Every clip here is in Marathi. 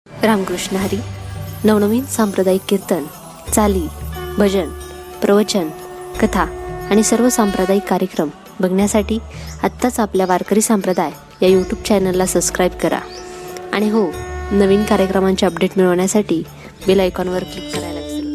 रामकृष्ण हरी. नवनवीन सांप्रदायिक कीर्तन, चाली, भजन, प्रवचन, कथा आणि सर्व सांप्रदायिक कार्यक्रम बघण्यासाठी आत्ताच आपल्या वारकरी संप्रदाय या यूट्यूब चॅनलला सबस्क्राईब करा. आणि हो, नवीन कार्यक्रमांचे अपडेट मिळवण्यासाठी बेल आयकॉनवर क्लिक करायला विसरू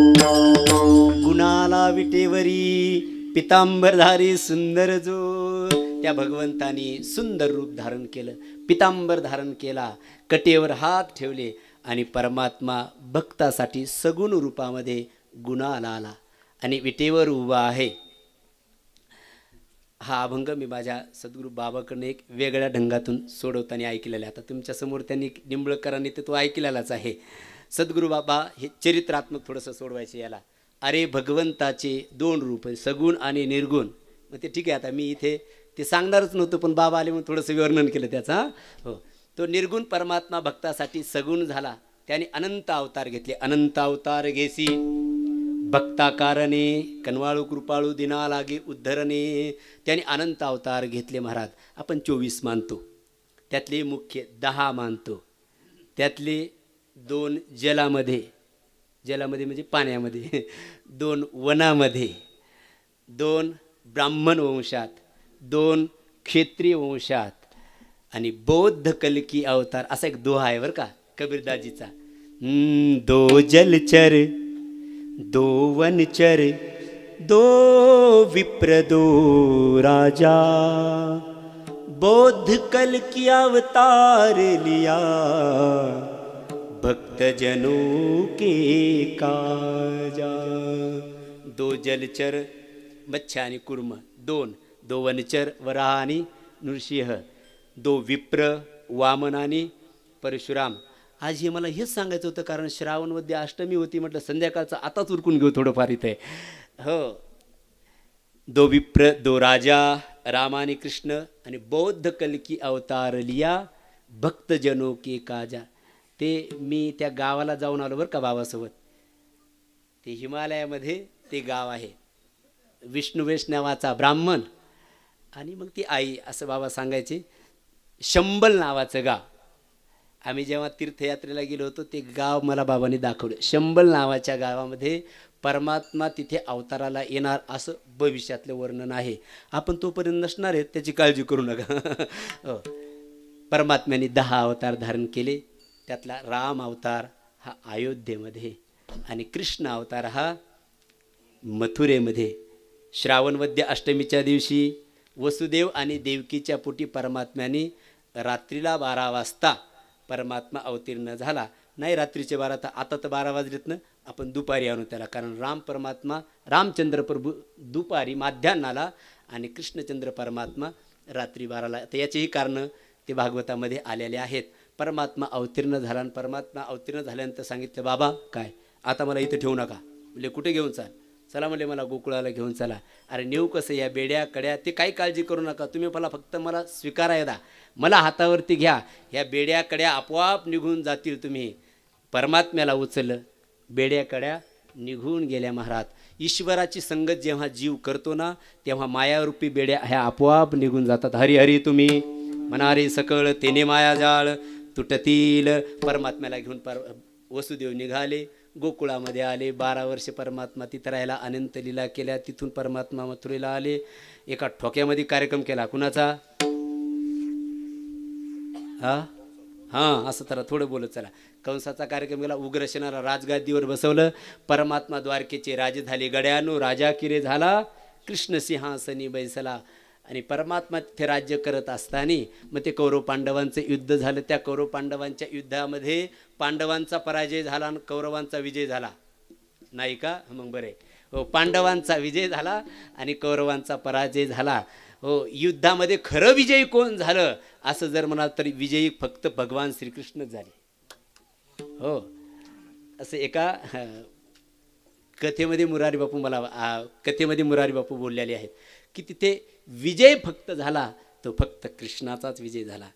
नका. गुणाला विटेवरी पितांबरधारी सुंदर जो, त्या भगवंतानी सुंदर रूप धारण केलं, पितांबर धारण केला, कटेवर हात ठेवले आणि परमात्मा भक्तासाठी सगुण रूपामध्ये गुणाला आला आणि विटेवर उभा आहे. हा अभंग मी माझ्या सद्गुरू बाबाकडून एक वेगळ्या ढंगातून सोडवताना ऐकलेला आहे. आता तुमच्यासमोर त्यांनी निंबळकरांनी ते तो ऐकलेलाच आहे. सद्गुरू बाबा हे चरित्रात्मक थोडंसं सोडवायचे याला. अरे भगवंताचे दोन रूप, सगुण आणि निर्गुण. मग ते ठीक आहे, आता मी इथे ते सांगणारच नव्हतं, पण बाबा आले म्हणून थोडंसं वर्णन केलं त्याचा. हो, तो निर्गुण परमात्मा भक्तासाठी सगुण झाला. त्याने अनंत अवतार घेतले. अनंत अवतार घेसी भक्ताकारणे, कनवाळू कृपाळू दिना लागे उद्धरणे. त्याने अनंत अवतार घेतले महाराज. आपण 24 मानतो, त्यातले मुख्य 10 मानतो. त्यातले 2 जलामध्ये, जलामध्ये म्हणजे पाण्यामध्ये, 2 वनामध्ये, 2 ब्राह्मण वंशात, 2 क्षत्रिय वंशात आणि बौद्ध कल्की अवतार असा एक दोहा आहे बरं का कबीरदाजीचा. 2 जलचर 2 वनचर 2 विप्र 2 राजा, बौद्ध कल्की अवतार लिया भक्त जनों के काजा. 2 जलचर मत्स्य आणि कुर्म, 2 वनचर वराह आणि नृसिंह, 2 विप्र वामन आणि परशुराम. आज हे मला हेच सांगायचं होतं, कारण श्रावणमध्ये अष्टमी होती, म्हटलं संध्याकाळचं आताच उरकून घेऊ थोडंफार इथे. हो, 2 विप्र 2 राजा राम आणि कृष्ण आणि बौद्ध कल्की अवतार लिया भक्त जनों के काजा. ते मी त्या गावाला जाऊन आलो बरं का बाबासोबत. ते हिमालयामध्ये ते गाव आहे. विष्णुवेश नावाचा ब्राह्मण आणि मग ती आई, असं बाबा सांगायचे. शंबल नावाचं गाव. आम्ही जेव्हा तीर्थयात्रेला गेलो होतो ते गाव मला बाबांनी दाखवलं. शंबल नावाच्या गावामध्ये परमात्मा तिथे अवताराला येणार असं भविष्यातलं वर्णन आहे. आपण तोपर्यंत नसणार आहेत, त्याची काळजी करू नका. हो, परमात्म्याने 10 अवतार धारण केले. त्यातला राम अवतार हा अयोध्येमध्ये आणि कृष्ण अवतार हा मथुरेमध्ये. श्रावणवद्य अष्टमीच्या दिवशी वसुदेव आणि देवकीच्या पोटी परमात्म्याने रात्रीला 12 वाजता परमात्मा अवतीर्ण झाला. नाही रात्रीचे 12, तर आता तर 12 वाजलेत ना, आपण दुपारी आणू त्याला, कारण रामचंद्र प्रभू दुपारी माध्यान्नाला आणि कृष्णचंद्र परमात्मा रात्री 12ला. तर याचेही कारणं ते भागवतामध्ये आलेले आहेत. परमात्मा अवतीर्ण झाला आणि परमात्मा अवतीर्ण झाल्यानंतर सांगितलं, बाबा काय आता मला इथं ठेवू नका. म्हणजे कुठे घेऊन चाल? चला म्हणले मला गोकुळाला घेऊन चला. अरे नेऊ कसं, या बेड्या कड्या ते काही काळजी करू नका, तुम्ही फक्त मला स्वीकारायला द्या, मला हातावरती घ्या, ह्या बेड्या कड्या आपोआप निघून जातील. तुम्ही परमात्म्याला उचललं, बेड्या कड्या निघून गेल्या महाराज. ईश्वराची संगत जेव्हा जीव करतो ना, तेव्हा मायारूपी बेड्या ह्या आपोआप निघून जातात. हरी हरी तुम्ही म्हणारे सकळ तेने माया जाळ तुटतील. परमात्म्याला घेऊन वसुदेव निघाले, गोकुळामध्ये आले. 12 वर्ष परमात्मा तिथं राहायला अनंत लीला केल्या. तिथून परमात्मा मथुरेला आले. एका ठोक्यामध्ये कार्यक्रम केला. कुणाचा? हां असं तर थोडं बोलत चला. कंसाचा कार्यक्रम केला. उग्रसेनाला राजगादीवर बसवलं. परमात्मा द्वारकेचे राजे झाले. गड्यानो राजा किरे झाला, कृष्ण सिंहासनी बैसला. आणि परमात्मा तिथे राज्य करत असताना मग ते कौरव पांडवांचं युद्ध झालं. त्या कौरव पांडवांच्या युद्धामध्ये पांडवांचा पराजय झाला आणि कौरवांचा विजय झाला नाही का? मग बरे, हो, पांडवांचा विजय झाला आणि कौरवांचा पराजय झाला. हो, युद्धामध्ये खरं विजयी कोण झालं असं जर म्हणाल तरी विजयी फक्त भगवान श्रीकृष्णच झाले. हो, असं एका कथेमध्ये मुरारी बापू बोललेले आहेत की तिथे विजय फक्त झाला तो फक्त कृष्णाचाच विजय झाला.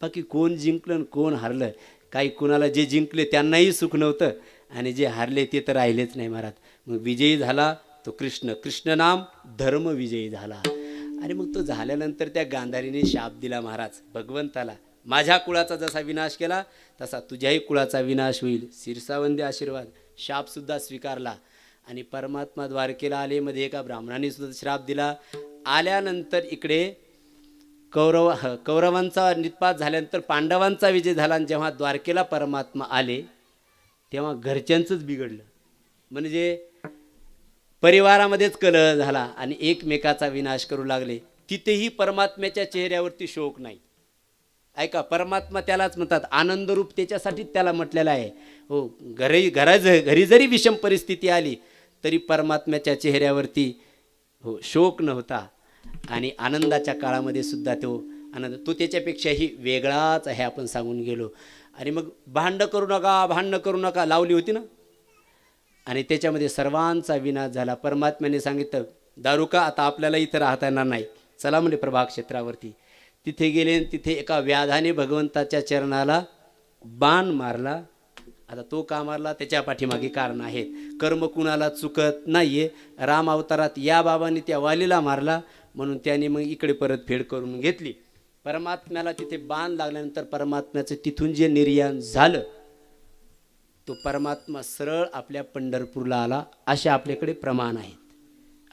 बाकी कोण जिंकलं आणि कोण हारलं, काही कुणाला जे जिंकले त्यांनाही सुख नव्हतं आणि जे हारले ते तर राहिलेच नाही महाराज. मग विजयी झाला तो कृष्ण. कृष्ण नाम धर्म विजयी झाला. आणि मग तो झाल्यानंतर त्या गांधारीने शाप दिला महाराज भगवंताला. माझ्या कुळाचा जसा विनाश केला तसा तुझ्याही कुळाचा विनाश होईल. शिरसावंदी आशीर्वाद, शापसुद्धा स्वीकारला. आणि परमात्मा द्वारकेला आले. मध्ये एका ब्राह्मणाने सुद्धा श्राप दिला. आल्यानंतर इकडे कौरवांचा निपात झाल्यानंतर पांडवांचा विजय झाला. आणि जेव्हा द्वारकेला परमात्मा आले तेव्हा घरच्यांचंच बिघडलं. म्हणजे परिवारामध्येच कलह झाला आणि एकमेकाचा विनाश करू लागले. तिथेही परमात्म्याच्या चेहऱ्यावरती शोक नाही. ऐका, परमात्मा त्यालाच म्हणतात आनंदरूप, त्याच्यासाठी त्याला म्हटलेलं आहे. हो, घरी जरी विषम परिस्थिती आली तरी परमात्म्याच्या चेहऱ्यावरती हो शोक नव्हता. आणि आनंदाच्या काळामध्ये सुद्धा तो आनंद, तो त्याच्यापेक्षाही वेगळाच आहे आपण सांगून गेलो. आणि मग भांडण करू नका लावली होती ना. आणि त्याच्यामध्ये सर्वांचा विनाश झाला. परमात्म्याने सांगितलं, दारुका आता आपल्याला इथं राहता येणार नाही, चला म्हणजे प्रभाग क्षेत्रावरती. तिथे गेले. तिथे एका व्याधाने भगवंताच्या चरणाला बाण मारला. आता तो का मारला त्याच्या पाठीमागे कारण आहेत. कर्म कुणाला चुकत नाहीये. राम अवतारात या बाबांनी त्या वालीला मारला म्हणून त्याने मग इकडे परतफेड करून घेतली. परमात्म्याला तिथे बाण लागल्यानंतर परमात्म्याचं तिथून जे निर्याण झालं तो परमात्मा सरळ आपल्या पंढरपूरला आला. असे आपल्याकडे प्रमाण आहेत.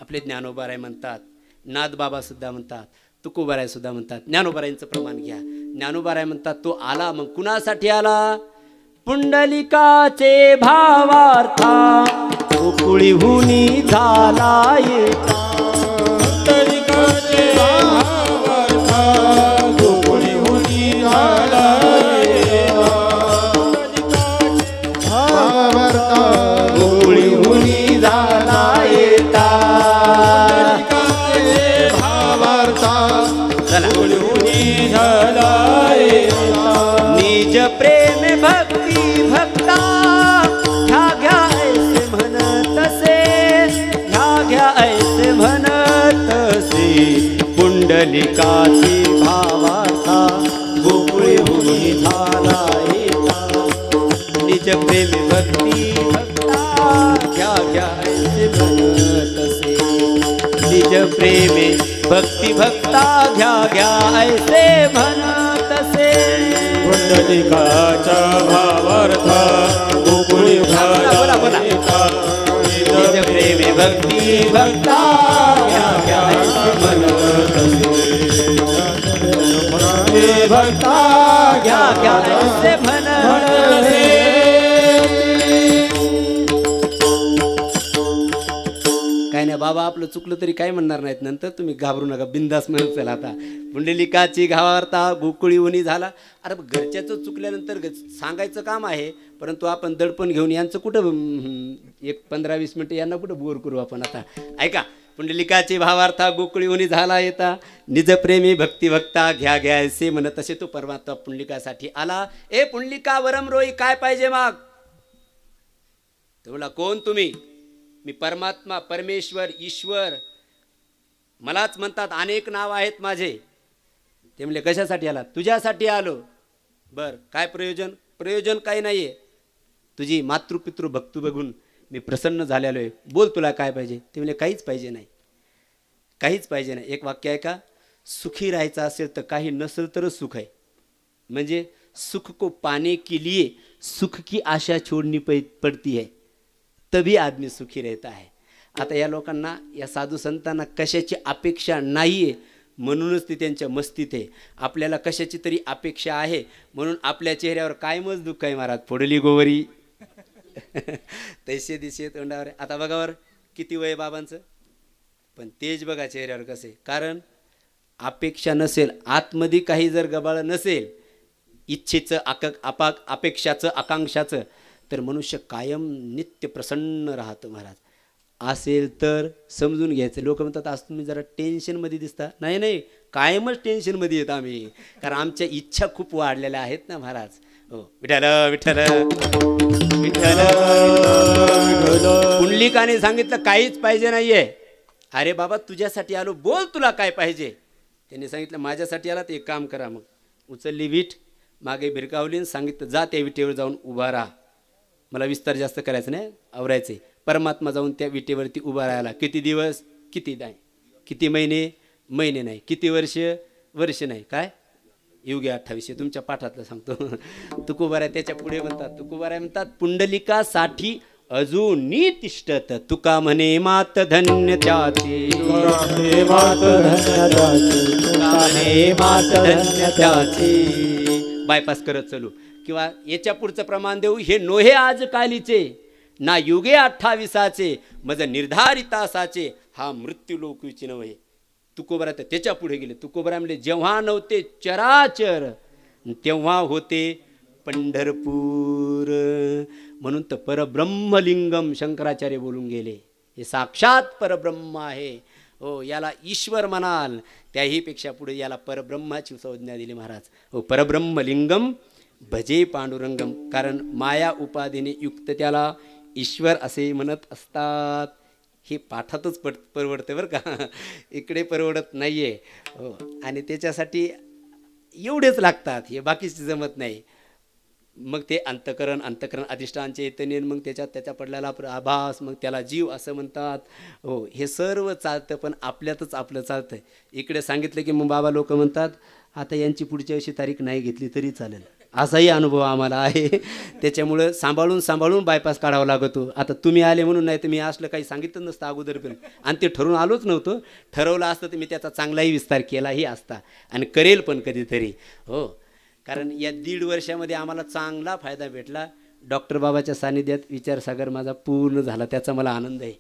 आपले ज्ञानोबाराय म्हणतात, नाथबाबासुद्धा म्हणतात, तुकोबारायसुद्धा म्हणतात. ज्ञानोबारायांचं प्रमाण घ्या. ज्ञानोबाराय म्हणतात तो आला. मग कुणासाठी आला? पुंडलिकाचे भावार्था गोकुळीहुनी झाला येता. पुंडलिकाचे भावार्था गोकुळीहुनी झाला गोकुळीहुनी झाला येता. निज प्रेम भक्ती भक्ता घ्या ऐसे म्हणतसे, घ्या ऐसे म्हणतसे. पुंडलिकाची भावार्था गोकुळीहुनी झाला येता. निज प्रेम भक्ती भक्ता घ्या ऐसे म्हणतसे. निज प्रेमे भक्ती भक्ता घ्या ऐसे म्हणतसे. पुंडलिकाचा भावार्था गोकुळी बोला बोला. निज प्रेमे भक्ती भक्ता घ्या ऐसे म्हणतसे. भक्ता घ्या ऐसे म्हणतसे. काय नाही बाबा, आपलं चुकलं तरी काय म्हणणार नाहीत. नंतर तुम्ही घाबरू नका, बिंदास म्हणून चला. आता पुंडलिकाची भावार्था गोकुळीहुनी झाला. अरे घरच्याचं चुकल्यानंतर सांगायचं काम आहे, परंतु आपण दडपण घेऊन यांचं कुठं एक 15-20 मिनटं यांना कुठं बोर करू आपण. आता ऐका, पुंडलिकाची भावार्था गोकुळीहुनी झाला येता. निज प्रेमी भक्ती भक्ता घ्या असे म्हणत तसे तो परमात्मा पुंडलिकासाठी आला. ए पुंडलिका वरम रोई, काय पाहिजे माग? तुम्हाला कोण तुम्ही? मी परमात्मा, परमेश्वर, ईश्वर, मलाच म्हणतात. अनेक नाव आहेत माझे. ते म्हणले कशासाठी आला? तुझ्यासाठी आलो. बर, काय प्रयोजन? प्रयोजन काही नाही आहे. तुझी मातृपितृ भक्ती बघून मी प्रसन्न झालेलो आहे. बोल तुला काय पाहिजे? ते म्हणले काहीच पाहिजे नाही, काहीच पाहिजे नाही. एक वाक्य आहे का, सुखी राहायचं असेल तर काही नसेल तरच सुख आहे. म्हणजे सुख को पाने के लिए सुख की आशा छोड़नी पड़ती है, तभी आदमी सुखी रहता है. आता या लोकांना, या साधू संतांना कशाची अपेक्षा नाही आहे म्हणूनच ते त्यांच्या मस्तीत आहे. आपल्याला कशाची तरी अपेक्षा आहे म्हणून आपल्या चेहऱ्यावर कायमच दुःख आहे. महाराज फोडली गोवरी तैसे दिसे तोंडावर. आता बघावर किती वय बाबांचं, पण तेज बघा चेहऱ्यावर कसे. कारण अपेक्षा नसेल, आतमध्ये काही जर गबाळ नसेल, इच्छेचं अपेक्षाचं आकांक्षाचं, तर मनुष्य कायम नित्य प्रसन्न राहतं. महाराज असेल तर समजून घ्यायचं. लोक म्हणतात आज तुम्ही जरा टेन्शनमध्ये दिसता. नाही, कायमच टेन्शनमध्ये येत आम्ही, कारण आमच्या इच्छा खूप वाढलेल्या आहेत ना महाराज. हो, विठ्ठल विठ्ठल विठ्ठल. पुंडलिकाने सांगितलं काहीच पाहिजे नाहीये. अरे बाबा तुझ्यासाठी आलो, बोल तुला काय पाहिजे? त्यांनी सांगितलं माझ्यासाठी आला तर एक काम करा. मग उचलली वीट, मागे भिरकावली, सांगितलं जा त्या विटेवर जाऊन उभा राहा. मला विस्तार जास्त करायचं नाही, आवरायचे. परमात्मा जाऊन त्या विटेवरती उभा राहायला. किती दिवस? किती नाही. किती महिने? महिने नाही. किती वर्ष? वर्ष नाही. काय युगे 28 तुमच्या पाठातलं सांगतो. तुकोबाराय त्याच्या पुढे म्हणतात, तुकोबाराय म्हणतात पुंडलिकासाठी अजूनी तिष्ठत तुका म्हणे मात धन्य त्याचे, हे मात धन्य त्याचे, तुका म्हणे मात धन्य त्याचे. बायपास करत चलू किंवा याच्या पुढचं प्रमाण देऊ. हे नोहे आज कालीचे ना युगे 28 मज निर्धारितासाचे हा मृत्यू लोकविची नव्हे. तुकोबरा तर त्याच्या पुढे गेले. तुकोबरा म्हणले जेव्हा नव्हते चराचर तेव्हा होते पंढरपूर. म्हणून तर परब्रह्मलिंगम शंकराचार्य बोलून गेले. हे साक्षात परब्रह्म आहे. हो, याला ईश्वर म्हणाल त्याही पेक्षा पुढे याला परब्रह्माची संज्ञा दिली महाराज. हो, परब्रह्मलिंगम भजे पांडुरंगम. कारण माया उपाधीने युक्त त्याला ईश्वर असे म्हणत असतात. हे पाठातच परवडते बरं का, इकडे परवडत नाही आहे. हो, आणि त्याच्यासाठी एवढेच लागतात, हे बाकीचे जमत नाही. मग ते अंतकरण अधिष्ठान चैतन्य, मग त्याच्या पडलेला आभास, मग त्याला जीव असं म्हणतात. हो, हे सर्व चालतं, पण आपल्यातच आपलं चालतं. इकडे सांगितलं की मग बाबा लोक म्हणतात आता यांची पुढच्या वर्षी तारीख नाही घेतली तरी चालेल. असाही अनुभव आम्हाला आहे. त्याच्यामुळं सांभाळून बायपास काढावा लागतो. आता तुम्ही आले म्हणून, नाही तर मी असलं काही सांगितलं नसतं अगोदर पण, आणि ते ठरवून आलोच नव्हतं. ठरवलं असतं तर मी त्याचा चांगलाही विस्तार केलाही असता आणि करेल पण कधीतरी. हो, कारण या 1.5 वर्षामध्ये आम्हाला चांगला फायदा भेटला. डॉक्टर बाबाच्या सानिध्यात विचारसागर माझा पूर्ण झाला, त्याचा मला आनंद आहे.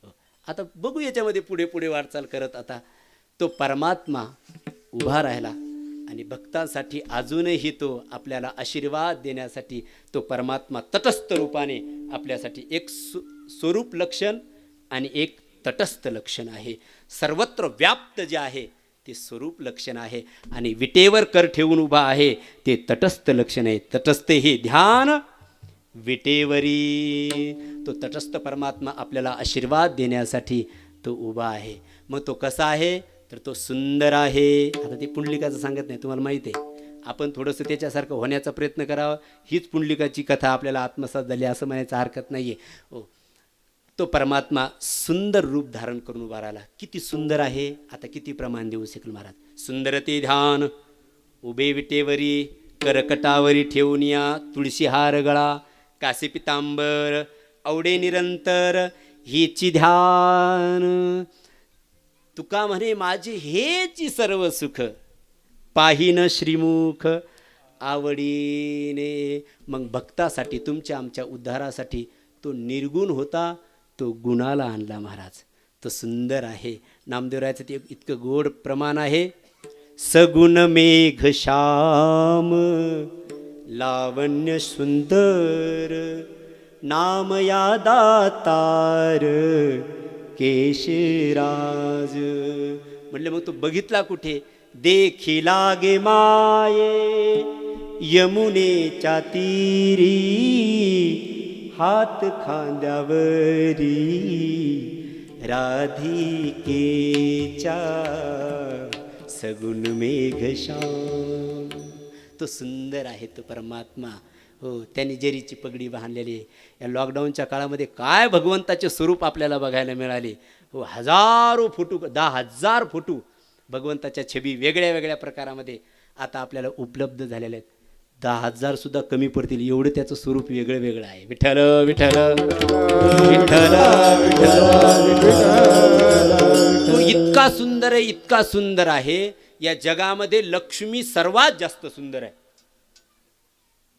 हो, आता बघू याच्यामध्ये पुढे वाटचाल करत. आता तो परमात्मा उभा राहिला आणि भक्तांसाठी अजूनही तो आपल्याला आशीर्वाद देण्यासाठी तो परमात्मा तटस्थ रूपाने आपल्यासाठी एक स्वरूप लक्षण आणि एक तटस्थ लक्षण आहे. सर्वत्र व्याप्त जे आहे ते स्वरूप लक्षण आहे आणि विटेवर कर ठेवून उभा आहे ते तटस्थ लक्षण आहे. तटस्थ हे ध्यान विटेवरी. तो तटस्थ परमात्मा आपल्याला आशीर्वाद देण्यासाठी तो उभा आहे. मग तो कसा आहे तर तो सुंदर आहे. आता ते पुंडलिकाचं सांगत नाही, तुम्हाला माहिती आहे. आपण थोडंसं त्याच्यासारखं होण्याचा प्रयत्न करावा. हीच पुंडलिकाची कथा आपल्याला आत्मसात झाली असं म्हणायचं हरकत नाही आहे. हो, तो परमात्मा सुंदर रूप धारण करून उभा राहिला. किती सुंदर आहे, आता किती प्रमाण देऊ शकेल महाराज. सुंदर ते ध्यान उभे विटेवरी, करकटावरी ठेवून या तुळशी हार गळा, कासे पितांबर आवडे निरंतर हेची ध्यान. तुका म्हणे माझे हेची सर्व सुख, पाहिन श्रीमुख आवडीने. मग भक्तासाठी, तुमच्या आमच्या उद्धारासाठी तो निर्गुण होता, तो गुणाला आणला महाराज. तो सुंदर आहे. नामदेवरायाचं ते इतकं गोड प्रमाण आहे. सगुण मेघ श्याम लावण्य सुंदर, नाम या दातार केशराज. म्हणलं मग तो बघितला कुठे. देखी लागे माये यमुनेच्या तीरी, हात खांद्यावरी राधिकेच्या सगुण मेघश्याम. तो सुंदर आहे तो परमात्मा. हो, त्यांनी जरीची पगडी बांधलेली आहे. या लॉकडाऊनच्या काळामध्ये काय भगवंताचे स्वरूप आपल्याला बघायला मिळाले. हो, हजारो फोटो, 10,000 फोटो भगवंताच्या छबी वेगळ्या वेगळ्या प्रकारामध्ये आता आपल्याला उपलब्ध झालेल्या आहेत. 10,000 सुद्धा कमी पडतील एवढं त्याचं स्वरूप वेगळं वेगळं आहे. विठ्ठल विठ्ठल विठ्ठल तो इतका सुंदर आहे, इतका सुंदर आहे. या जगामध्ये लक्ष्मी सर्वात जास्त सुंदर आहे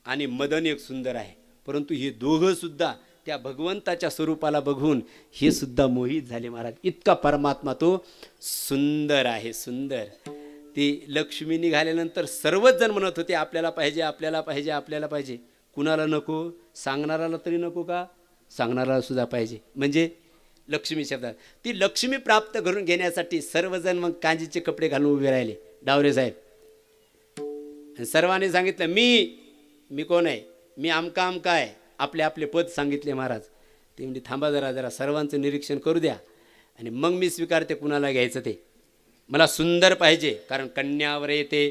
आणि मदन एक सुंदर आहे. परंतु हे दोघं सुद्धा त्या भगवंताच्या स्वरूपाला बघून हे सुद्धा मोहित झाले महाराज. इतका परमात्मा तो सुंदर आहे, सुंदर. ती लक्ष्मी निघाल्यानंतर सर्वच जण म्हणत होते आपल्याला पाहिजे, आपल्याला पाहिजे, आपल्याला पाहिजे. कुणाला नको, सांगणाराला तरी नको का, सांगणाराला सुद्धा पाहिजे. म्हणजे लक्ष्मी शब्दात ती लक्ष्मी प्राप्त करून घेण्यासाठी सर्वजण मग कांजीचे कपडे घालून उभे राहिले. डावरे साहेब सर्वांनी सांगितलं मी कोण आहे, मी आमका आमका आहे. आपले आपले पद सांगितले महाराज. ते म्हणजे थांबा जरा सर्वांचं निरीक्षण करू द्या आणि मग मी स्वीकारते कुणाला घ्यायचं ते. मला सुंदर पाहिजे कारण कन्यावर येते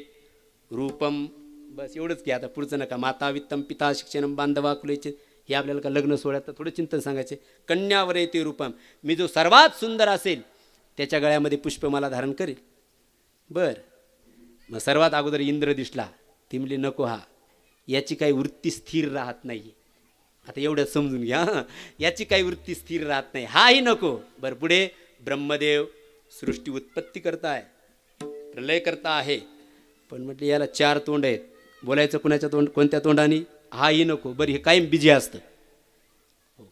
रूपम. बस एवढंच की, आता पुढचं नका. माता वित्तम पिता शिक्षणम बांधवा कुलेचे, हे आपल्याला का लग्न सोहळ्यात तर थोडं चिंतन सांगायचे. कन्यावर येते रूपम, मी जो सर्वात सुंदर असेल त्याच्या गळ्यामध्ये पुष्पमाला धारण करेल. बरं, मग सर्वात अगोदर इंद्र दिसला. ती म्हणली नको, हा याची काही वृत्ती स्थिर राहत नाही. आता एवढं समजून घ्या, याची काही वृत्ती स्थिर राहत नाही, हाही नको. बरं पुढे ब्रह्मदेव सृष्टी उत्पत्ती करताय, प्रलय करता आहे, पण म्हटले याला 4 तोंड आहेत, बोलायचं कुणाच्या कोणत्या तोंडाने, हाही नको. बरं हे कायम बिजी असतं,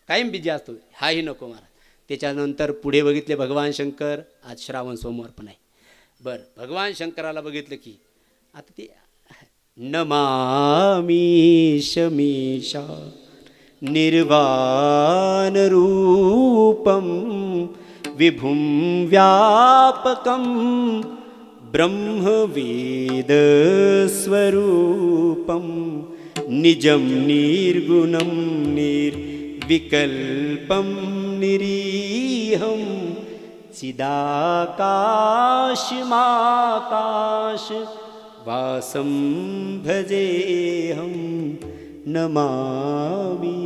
कायम बिजी असतो, हाही नको महाराज. त्याच्यानंतर पुढे बघितले भगवान शंकर. आज श्रावण सोमवार पण आहे. बरं भगवान शंकराला बघितलं की आता ते नमामि शमीशा निर्वाण रूपम विभुं व्यापकं ब्रह्मवेद स्वरूपं निजं निर्गुणं निर्विकल्पं निरीहं चिदाकाशमाकाश वासं भजेऽहं नमामि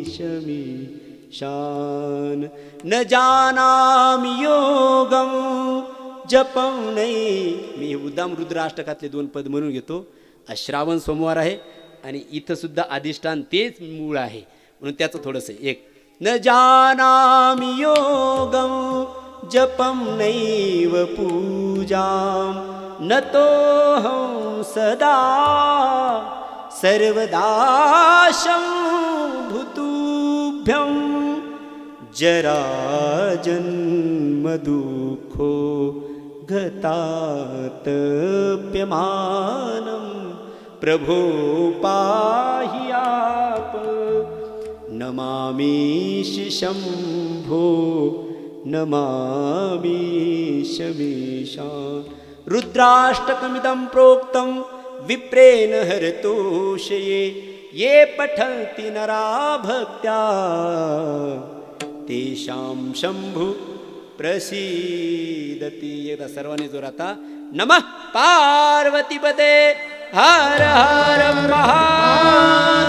शमीशान. न जानामि योगं जपं नाही. मी उद्दाम रुद्राष्टकातले 2 पद म्हणून घेतो. श्रावण सोमवार आहे आणि इथं सुद्धा अधिष्ठान तेच मूळ आहे, म्हणून त्याचं थोडंसं एक. न जानामि योगं जपं नैव पूजां नतोऽहं सदा सर्वदा शम्भुतुभ्यं जराजन्मदुःखो गतातप्यमानं प्रभो पाहि आप. नमामि शम्भो नमामि शमीशा. रुद्राष्टकमिदं प्रोक्तं विप्रेण हरतोषये ये पठन्ति नरा भक्त्या तेषां शंभु प्रसीदति. एकदा सर्वांनी जोरात नमः पार्वतीपते हर हर महादेव.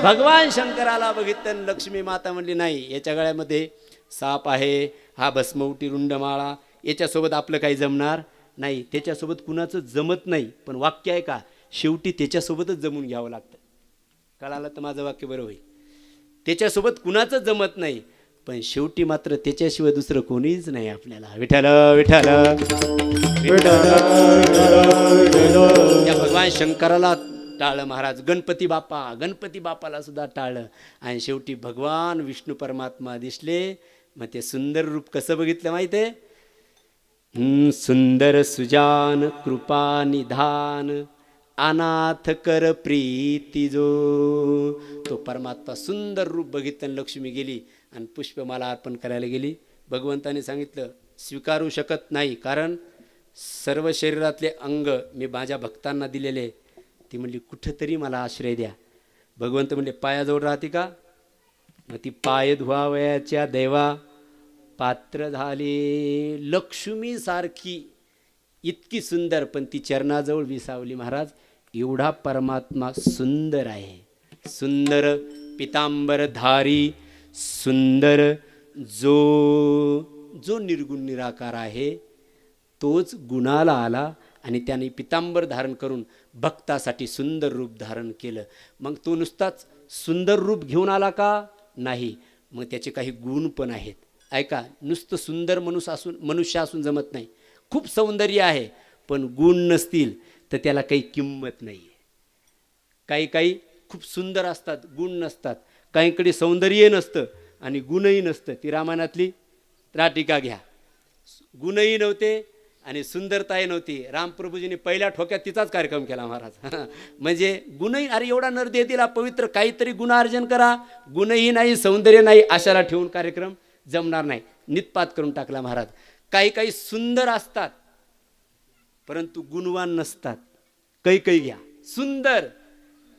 भगवान शंकराला बघितलं, लक्ष्मी माता म्हणली नाही, याच्या गळ्यामध्ये साप आहे, हा भस्मवटी रुंडमाळा, याच्यासोबत आपलं काही जमणार नाही, त्याच्यासोबत कुणाचं जमत नाही. पण वाक्य आहे का, शेवटी त्याच्यासोबतच जमून घ्यावं लागतं. कळालं तर माझं वाक्य बरं होईल. त्याच्यासोबत कुणाचं जमत नाही, पण शेवटी मात्र त्याच्याशिवाय दुसरं कोणीच नाही आपल्याला. विठ्ठल विठ्ठल त्या भगवान शंकराला टाळलं महाराज. गणपती बापाला सुद्धा टाळलं. आणि शेवटी भगवान विष्णू परमात्मा दिसले. मग ते सुंदर रूप कसं बघितलं माहिती आहे? सुंदर सुजान कृपा निधान अनाथ कर प्रीती जो. तो परमात्मा सुंदर रूप बघितलं. लक्ष्मी गेली आणि पुष्पमाला अर्पण करायला गेली. भगवंताने सांगितलं स्वीकारू शकत नाही, कारण सर्व शरीरातले अंग मी माझ्या भक्तांना दिलेले. ती म्हणली कुठंतरी मला आश्रय द्या. भगवंत म्हणले पायाजवळ राहते का? मग ती पाय धुवावयाच्या देवा पात्र झाले. लक्ष्मी सारखी इतकी सुंदर, पण ती चरणाजवळ विसावली. महाराज एवढा परमात्मा सुंदर आहे. सुंदर पितांबर धारी, सुंदर जो निर्गुण निराकार आहे तोच गुणाला आला आणि त्याने पितांबर धारण करून भक्तासाठी सुंदर रूप धारण केलं. मग तो नुसताच सुंदर रूप घेऊन आला का? नाही, मग त्याचे काही गुण पण आहेत. ऐका, नुसतं सुंदर मनुष्य असून जमत नाही. खूप सौंदर्य आहे, पण गुण नसतील तर त्याला काही किंमत नाही. काही खूप सुंदर असतात, गुण नसतात. काहीकडे सौंदर्य नसतं आणि गुणही नसतं. ती रामायणातली राटिका घ्या, गुणही नव्हते आणि सुंदरताही नव्हती. रामप्रभूजीने पहिल्या ठोक्यात तिचाच कार्यक्रम केला महाराज. म्हणजे गुणही, अरे एवढा नरदेह दिला पवित्र, काहीतरी गुणार्जन करा. गुणही नाही, सौंदर्य नाही, अशाला ठेवून कार्यक्रम जमणार नाही. नितपात करून टाकला महाराज. काही सुंदर असतात परंतु गुणवान नसतात. काही घ्या सुंदर,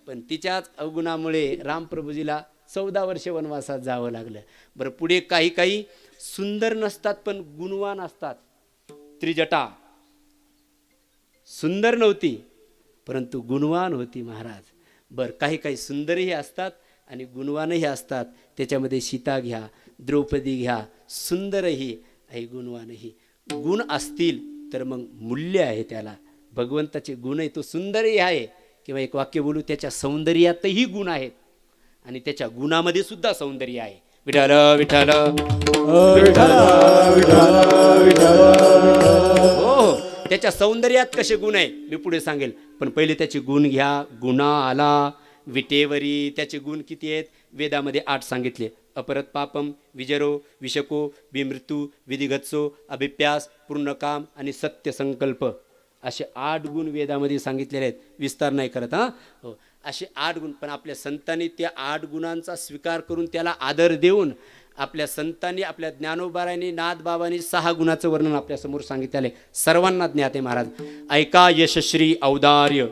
पण तिच्याच अवगुणामुळे रामप्रभूजीला 14 वर्षे वनवासात जावं लागलं. बरं पुढे काही सुंदर नसतात पण गुणवान असतात. त्रिजटा सुंदर नव्हती परंतु गुणवान होती महाराज. बरं काही सुंदरही असतात आणि गुणवानही असतात. त्याच्यामध्ये सीता घ्या, द्रौपदी घ्या, सुंदरही आहे गुणवानही. गुण असतील तर मग मूल्य आहे त्याला. भगवंताचे गुण आहे, तो सुंदरही आहे. किंवा एक वाक्य बोलू, त्याच्या सौंदर्यातही गुण आहेत आणि त्याच्या गुणामध्ये सुद्धा सौंदर्य आहे. विठ्ठल विठ्ठल विठ्ठल विठ्ठल विठ्ठल. हो हो, त्याच्या सौंदर्यात कसे गुण आहे मी पुढे सांगेल, पण पहिले त्याचे गुण घ्या. गुणा आला विटेवरी, त्याचे गुण किती आहेत? वेदामध्ये 8 सांगितले. अपरत पापम, विजरो, विषको, विमृत्यू, विधिगत्सो, अभिप्यास, पूर्णकाम आणि सत्य संकल्प, असे 8 गुण वेदामध्ये सांगितलेले आहेत. विस्तार नाही करत हां. हो, असे 8 गुण. पण आपल्या संतांनी त्या 8 गुणांचा स्वीकार करून त्याला आदर देऊन, आपल्या संतांनी, आपल्या ज्ञानोबारांनी, नाथबाबांनी 6 गुणाचं वर्णन आपल्यासमोर सांगितलेलं आहे. सर्वांना ज्ञात आहे महाराज. ऐका यशश्री औदार्य,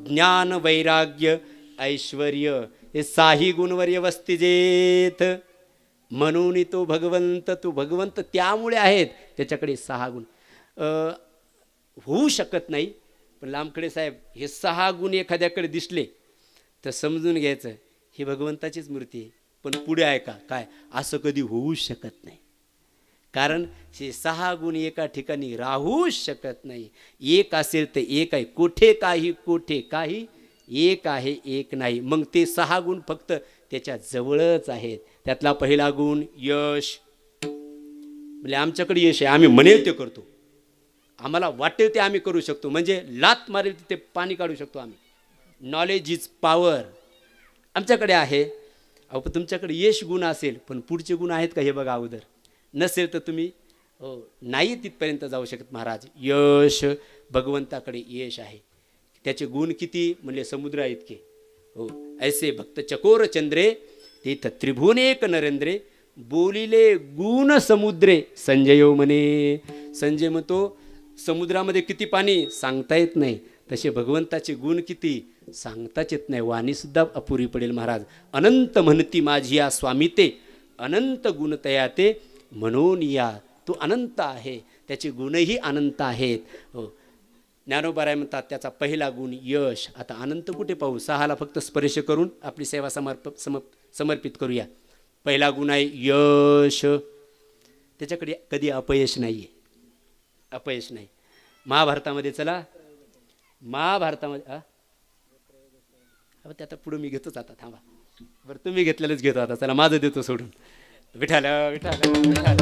ज्ञान वैराग्य ऐश्वर्य, हे 6 गुणवर्य वस्तिजेत. म्हणून तो भगवंत त्यामुळे आहेत, त्याच्याकडे 6 गुण होऊ शकत नाही. पण लांबकडे साहेब, हे 6 गुण एखाद्याकडे दिसले तर समजून घ्यायचं ही भगवंताचीच मूर्ती आहे. पण पुढे ऐका, काय असं कधी होऊ शकत नाही. कारण हे 6 गुण एका ठिकाणी राहूच शकत नाही. एक असेल तर एक आहे, कोठे काही एक आहे, एक नाही. मग ते 6 गुण फक्त त्याच्या जवळच आहेत. त्यातला पहिला गुण यश. म्हणजे आमच्याकडे यश आहे, आम्ही म्हणेल ते करतो, आम्हाला वाटेल ते आम्ही करू शकतो. म्हणजे लात मारेल ते पाणी काढू शकतो आम्ही. नॉलेज इज पॉवर आमच्याकडे आहे. अहो, पण तुमच्याकडे यश गुण असेल, पण पुढचे गुण आहेत का हे बघा अगोदर. नसेल तर तुम्ही नाही तिथपर्यंत जाऊ शकत महाराज. यश, भगवंताकडे यश आहे. त्याचे गुण किती म्हणले? समुद्र इतके. हो, ऐसे भक्त चकोर चंद्रे तीर्थ त्रिभुवनेक नरेंद्रे, बोलिले गुण समुद्रे संजयो म्हणे. संजय म्हणतो समुद्रामध्ये किती पाणी सांगता येत नाही, तसे भगवंताचे गुण किती सांगताच येत नाही. वाणीसुद्धा अपुरी पडेल महाराज. अनंत म्हणती माझी या स्वामी ते, अनंत गुण तयाते म्हणून या. तो अनंत आहे, त्याचे गुणही अनंत आहेत. हो, ज्ञानोबाराय म्हणतात त्याचा पहिला गुण यश. आता अनंत कुठे पाहू? 6ला फक्त स्पर्श करून आपली सेवा समर्पित करूया. पहिला गुण आहे यश. त्याच्याकडे कधी अपयश नाही आहे, अपयश नाही. महाभारतामध्ये चला, महाभारतामध्ये ते आता पुढं मी घेतोच. आता थांबा बरं, तुम्ही घेतलेलंच घेतो आता. चला माझं देतो सोडून. विठ्ठल विठ्ठल विठ्ठल.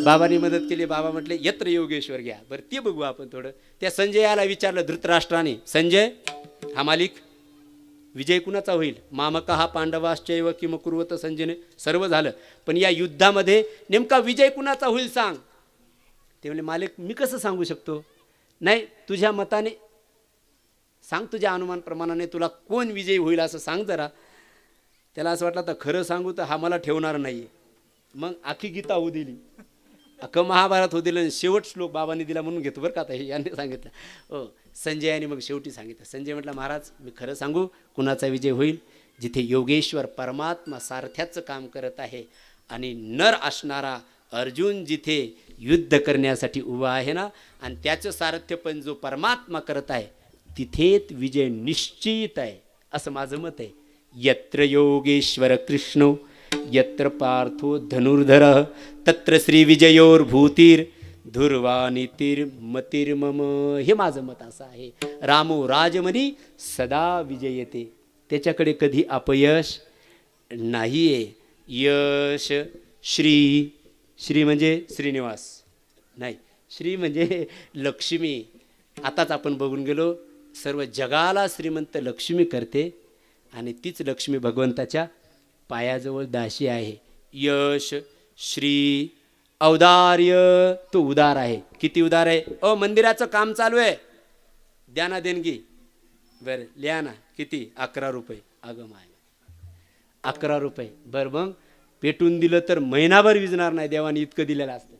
बाबांनी मदत केली. बाबा म्हटले यत्र योगेश्वर घ्या. बरं ते बघू आपण थोडं. त्या संजयाला विचारलं धृतराष्ट्राने, संजय हा मालिक विजय कुणाचा होईल? मामका हा पांडवाश्चैव किम कुर्वत संजयने. सर्व झालं, पण या युद्धामध्ये नेमका विजय कुणाचा होईल सांग. ते म्हणले मालिक मी कसं सांगू शकतो? नाही, तुझ्या मताने सांग, तुझ्या अनुमान प्रमाणाने तुला कोण विजयी होईल असं सांग जरा. त्याला असं वाटलं तर खरं सांगू तर हा मला ठेवणार नाही. मग आखी गीता होऊ दिली, अख्खं महाभारत होऊ दिलं. शेवट श्लोक बाबांनी दिला म्हणून घेतो बरं का आता, हे यांनी सांगितलं. हो, संजयाने मग शेवटी सांगितलं. संजय म्हटलं महाराज मी खरं सांगू कुणाचा विजय होईल? जिथे योगेश्वर परमात्मा सारथ्याचं काम करत आहे आणि नर असणारा अर्जुन जिथे युद्ध करण्यासाठी उभा आहे ना, आणि त्याचं सारथ्य पण जो परमात्मा करत आहे, तिथेच विजय निश्चित आहे असं माझं मत आहे. यत्र योगेश्वर कृष्णो यत्र पार्थो धनुर्धर तत्र श्री विजयोर्भूतीर धुर्वानीतिर्मतिर्मम. हे माझं मत असं आहे. रामो राजमनी सदा विजयते. त्याच्याकडे कधी अपयश नाही आहे. यश श्री, श्री म्हणजे श्रीनिवास नाही, श्री म्हणजे लक्ष्मी. आताच आपण बघून गेलो, सर्व जगाला श्रीमंत लक्ष्मी करते आणि तीच लक्ष्मी भगवंताच्या पायाजवळ दाशी आहे. यश श्री औदार्य, तो उदार आहे. किती उदार आहे? मंदिराचं काम चालू आहे, द्या ना देणगी. बरं लिहा ना. किती? 11 रुपये. अगं माय, 11 रुपये. बरं मग पेटून दिलं तर महिनाभर विजणार नाही, देवाने इतकं दिलेलं असतं.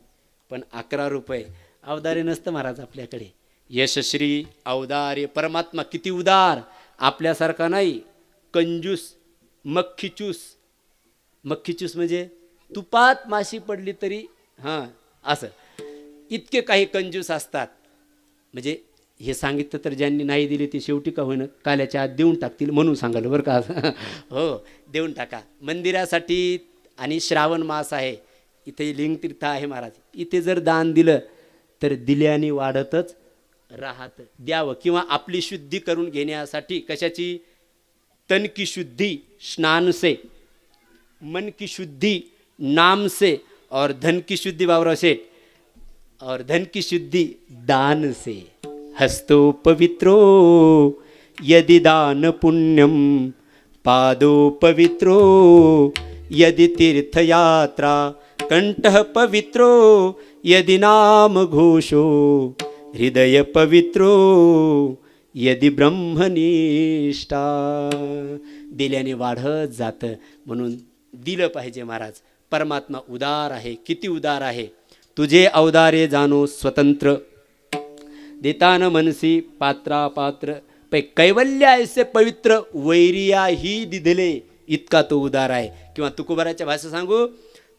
पण 11 रुपये औदार्य नसतं महाराज आपल्याकडे. यशश्री औदार्य. परमात्मा किती उदार, आपल्यासारखा नाही. कंजूस, मक्खीचूस. मक्खीचूस म्हणजे तुपात माशी पडली तरी हां असं, इतके काही कंजूस असतात. म्हणजे हे सांगितलं तर ज्यांनी नाही दिले ते शेवटी का होईना काल्याच्या आत देऊन टाकतील म्हणून सांगायला बरं का. हो, देऊन टाका. मंदिरासाठी आणि श्रावण मास आहे, इथे लिंगतीर्थ आहे महाराज, इथे जर दान दिलं तर दिल्याने वाढतच राहत. द्यावं किंवा आपली शुद्धी करून घेण्यासाठी. कशाची? तन की शुद्धि स्नान से, मन की शुद्धि नाम से, और धन की शुद्धि बाबूराव सेठ, और धन की शुद्धि दान से. हस्तो पवित्रो यदि दान पुण्यम, पादो पवित्रो यदि तीर्थयात्रा, कंठः पवित्रो यदि नाम घोषो, हृदय पवित्रो यदि ब्रह्मनिष्ठा. दिल्याने वाढत जातं, म्हणून दिलं पाहिजे महाराज. परमात्मा उदार आहे. किती उदार आहे. तुझे अवदारे जाणो स्वतंत्र, देतान मनसी पात्रापात्र, कैवल्य ऐसे पवित्र, वैरिया ही दिधले, इतका तो उदार आहे. किंवा तुकोबाराच्या भाषा सांगू,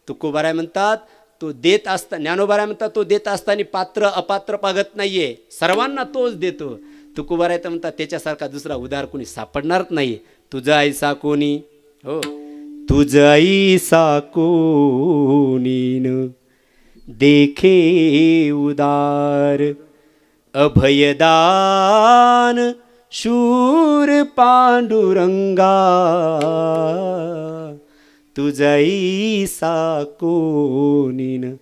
तुकोबाराय म्हणतात तो देत असता, ज्ञानोबाराय म्हणतात तो देत असताना पात्र अपात्र पागत नाहीये, सर्वांना तोच देतो. तुकोबाराय तर म्हणतात त्याच्यासारखा दुसरा उदार कोणी सापडणारच नाही. तुझा ऐसा कोणी, हो तुझ ऐसा कोणी न देखे उदार, अभयदान शूर पांडुरंगा, तुझा ऐसा कोणी न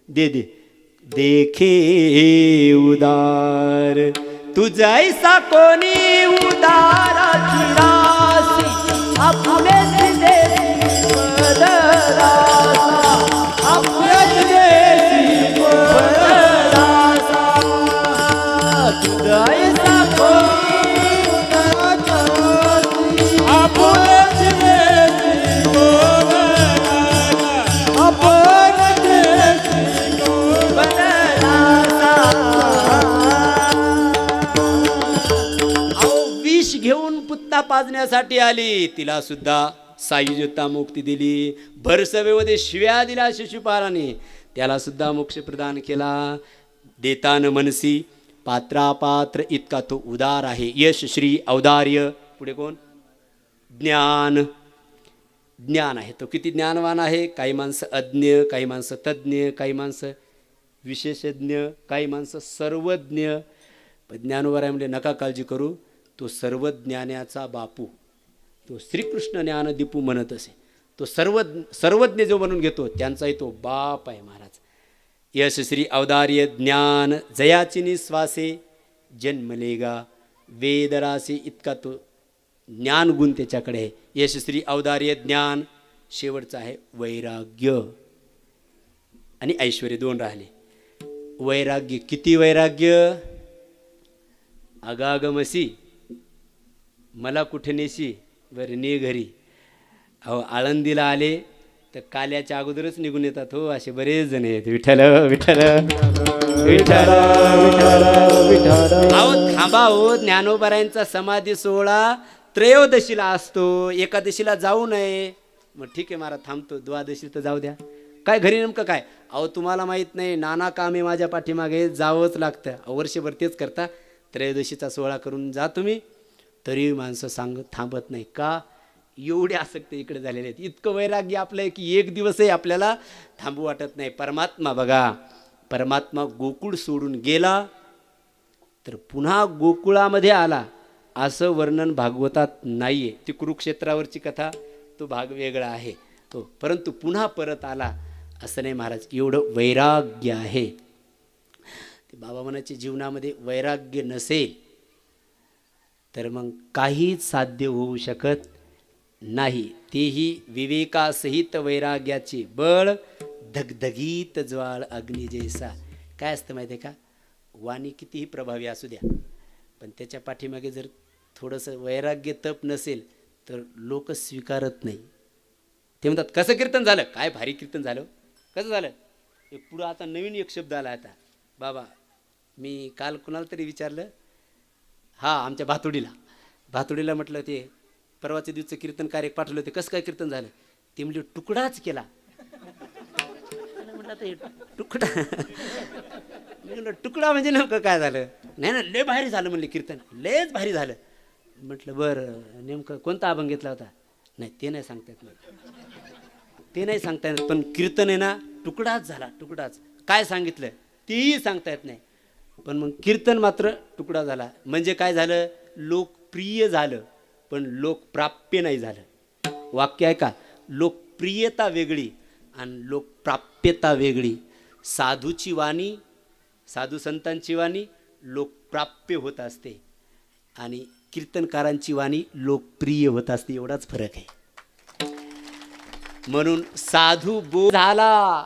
दे दे देखे उदार. तुझा ऐसा कोणी उदाराची राशी, आपलेच देशी पदरासा, आपलेच देशी पदरासा. तुझा ऐसा कोणी उदाराची, आपलेच देशी पदरासा, आपलेच देशी पदरासा. विष घेऊन पुत्ता पाजण्यासाठी आली, तिला सुद्धा सायुज्यता मुक्ती दिली. भरसभेमध्ये शिव्या दिला शिशुपालाने, त्याला सुद्धा मोक्ष प्रदान केला. देतान मनसी पात्रापात्र, इतका तो उदार आहे. यश श्री औदार्य. पुढे कोण? ज्ञान. ज्ञान आहे तो किती ज्ञानवान आहे. काही माणसं अज्ञ, काही माणसं तज्ज्ञ, काही माणसं विशेषज्ञ, काही माणसं सर्वज्ञ. पण ज्ञानोबराय म्हणजे नका काळजी करू, तो सर्वज्ञानाचा बापू, तो श्रीकृष्ण ज्ञानदीपू म्हणत असे. तो सर्वज्ञ जो बनून घेतो त्यांचाही तो बाप आहे महाराज. यश श्री औदार्य ज्ञान, जयाची निश्वासे जन्मलेगा वेदरासे, इतका तो ज्ञान गुण त्याच्याकडे आहे. यश श्री औदार्य ज्ञान. शेवटचं आहे वैराग्य आणि ऐश्वर्य. दोन राहिले. वैराग्य. किती वैराग्य. अगागमसी मला कुठे नेशी, बरं ने घरी. अहो आळंदीला आले तर काल्याच्या अगोदरच निघून येतात. हो असे बरेच जण आहेत. विठ्ठल विठ्ठल विठ्ठल विठ्ठल. अहो थांबा हो, ज्ञानोबारायांचा समाधी सोहळा त्रयोदशीला असतो, एकादशीला जाऊ नये. मग ठीक आहे महाराज थांबतो, द्वादशी तर जाऊ द्या. काय घरी नेमकं काय. अहो तुम्हाला माहीत नाही, नाना कामे माझ्या पाठीमागे जावंच लागतं. वर्षभर तेच करता. त्रयोदशीचा सोहळा करून जा तुम्ही, तरी माणसं सांगत थांबत नाही. का? एवढे आसक्त इकडे झालेले आहेत. इतकं वैराग्य आपलं आहे की एक दिवसही आपल्याला थांबू वाटत नाही. परमात्मा बघा, परमात्मा गोकुळ सोडून गेला तर पुन्हा गोकुळामध्ये आला असं वर्णन भागवतात नाही आहे. ती कुरुक्षेत्रावरची कथा तो भाग वेगळा आहे तो, परंतु पुन्हा परत आला असं नाही महाराज. एवढं वैराग्य आहे. ते बाबा म्हणायचे जीवनामध्ये वैराग्य नसेल तर मग काहीच साध्य होऊ शकत नाही. तेही विवेकासहित वैराग्याचे बळ, धगधगीत ज्वाळ अग्नी जैसा. काय असतं माहिती आहे का, वाणी कितीही प्रभावी असू द्या, पण त्याच्या पाठीमागे जर थोडंसं वैराग्य तप नसेल तर लोक स्वीकारत नाही. ते म्हणतात कसं कीर्तन झालं, काय भारी कीर्तन झालं, कसं झालं. एक पुढं आता नवीन एक शब्द आला. आता बाबा मी काल कुणाला तरी विचारलं, हां आमच्या भातुडीला म्हटलं ते परवाच्या दिवसाचं कीर्तन कार्य पाठवलं होते, कसं काय कीर्तन झालं. ते म्हणजे तुकडाच केला. म्हटलं आता तुकडा म्हटलं तुकडा म्हणजे नेमकं काय झालं. नाही ना लय भारी झालं म्हणले कीर्तन, लयच भारी झालं. म्हटलं बरं नेमकं कोणता अभंग घेतला होता. नाही ते नाही सांगतात. ते नाही सांगता येत. पण कीर्तन आहे ना तुकडाच झाला, तुकडाच. काय सांगितलं तेही सांगता येत नाही, पण मग कीर्तन मात्र तुकडा झाला. म्हणजे काय झालं, लोकप्रिय झालं पण लोकप्राप्य नाही झालं. वाक्य आहे का, लोकप्रियता वेगळी आणि लोकप्राप्यता वेगळी. साधूची वाणी, साधू संतांची वाणी लोकप्राप्य होत असते आणि कीर्तनकारांची वाणी लोकप्रिय होत असते, एवढाच फरक आहे. म्हणून साधू बोध झाला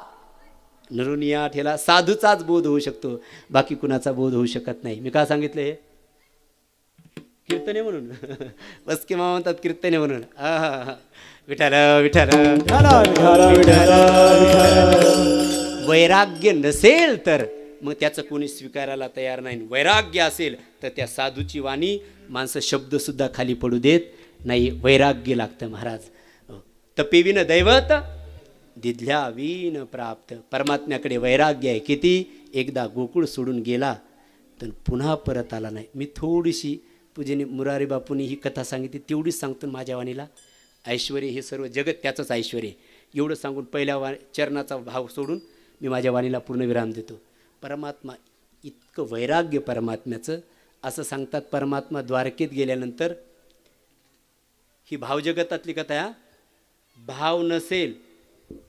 नरुनिया ठेला, साधूचाच बोध होऊ शकतो, बाकी कुणाचा बोध होऊ शकत नाही. मी का सांगितलं हे, कीर्तने म्हणून. बसके मामा म्हणतात कीर्तने म्हणून. विठाल विठाल वैराग्य नसेल तर मग त्याचं कोणी स्वीकारायला तयार नाही. वैराग्य असेल तर त्या साधूची वाणी माणसं शब्दसुद्धा खाली पडू देत नाही. वैराग्य लागतं महाराज. तपेविन दैवत दिधल्या विन प्राप्त. परमात्म्याकडे वैराग्य आहे. किती, एकदा गोकुळ सोडून गेला तर पुन्हा परत आला नाही. मी थोडीशी पूजेने मुरारी बापूंनी ही कथा सांगितली तेवढीच सांगतो माझ्या वाणीला. ऐश्वर हे सर्व जगत त्याचंच ऐश्वर, एवढं सांगून पहिल्या चरणाचा भाव सोडून मी माझ्या वाणीला पूर्ण विराम देतो. परमात्मा इतकं वैराग्य परमात्म्याचं. असं सांगतात परमात्मा द्वारकेत गेल्यानंतर, ही भावजगतातली कथा आहे. भाव नसेल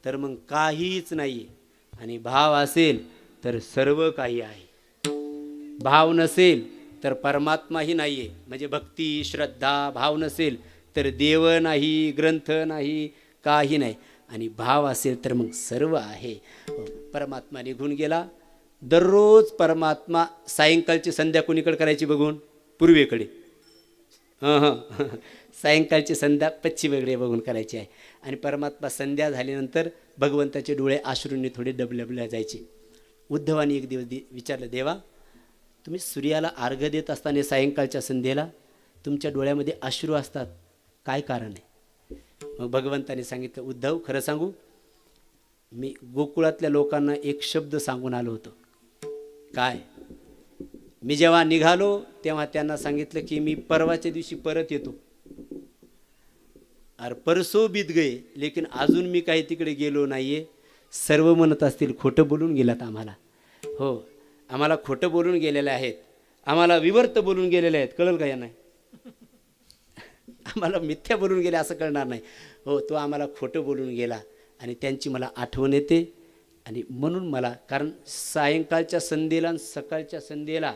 तर मग काहीच नाही आहे आणि भाव असेल तर सर्व काही आहे. भाव नसेल तर परमात्माही नाही आहे. म्हणजे भक्ती श्रद्धा भाव नसेल तर देव नाही, ग्रंथ नाही, काही नाही. आणि भाव असेल तर मग सर्व आहे. परमात्मा निघून गेला. दररोज परमात्मा सायंकाळची संध्या कोणीकडे करायची बघून, पूर्वेकडे. सायंकाळची संध्या पश्चिमेकडे बघून करायची आहे. आणि परमात्मा संध्या झाल्यानंतर भगवंताचे डोळे अश्रूंनी थोडे डबडबल्या जायचे. उद्धवानी एक दिवस विचारलं, देवा तुम्ही सूर्याला अर्घ्य देत असताना सायंकाळच्या संध्येला तुमच्या डोळ्यामध्ये अश्रू असतात, काय कारण आहे? मग भगवंताने सांगितलं, उद्धव खरं सांगू, मी गोकुळातल्या लोकांना एक शब्द सांगून आलो होतो. काय? मी जेव्हा निघालो तेव्हा त्यांना सांगितलं की मी परवाच्या दिवशी परत येतो. अरे परसो बीत गए लेकिन अजून मी काही तिकडे गेलो नाही आहे. सर्व म्हणत असतील खोटं बोलून गेलात आम्हाला. हो, आम्हाला खोटं बोलून गेलेले आहेत, आम्हाला विवर्त बोलून गेलेले आहेत. कळलं का यांना? आम्हाला मिथ्या बोलून गेले असं कळणार नाही. हो, तो आम्हाला खोटं बोलून गेला आणि त्यांची मला आठवण येते. आणि म्हणून मला, कारण सायंकाळच्या संध्येला आणि सकाळच्या संध्येला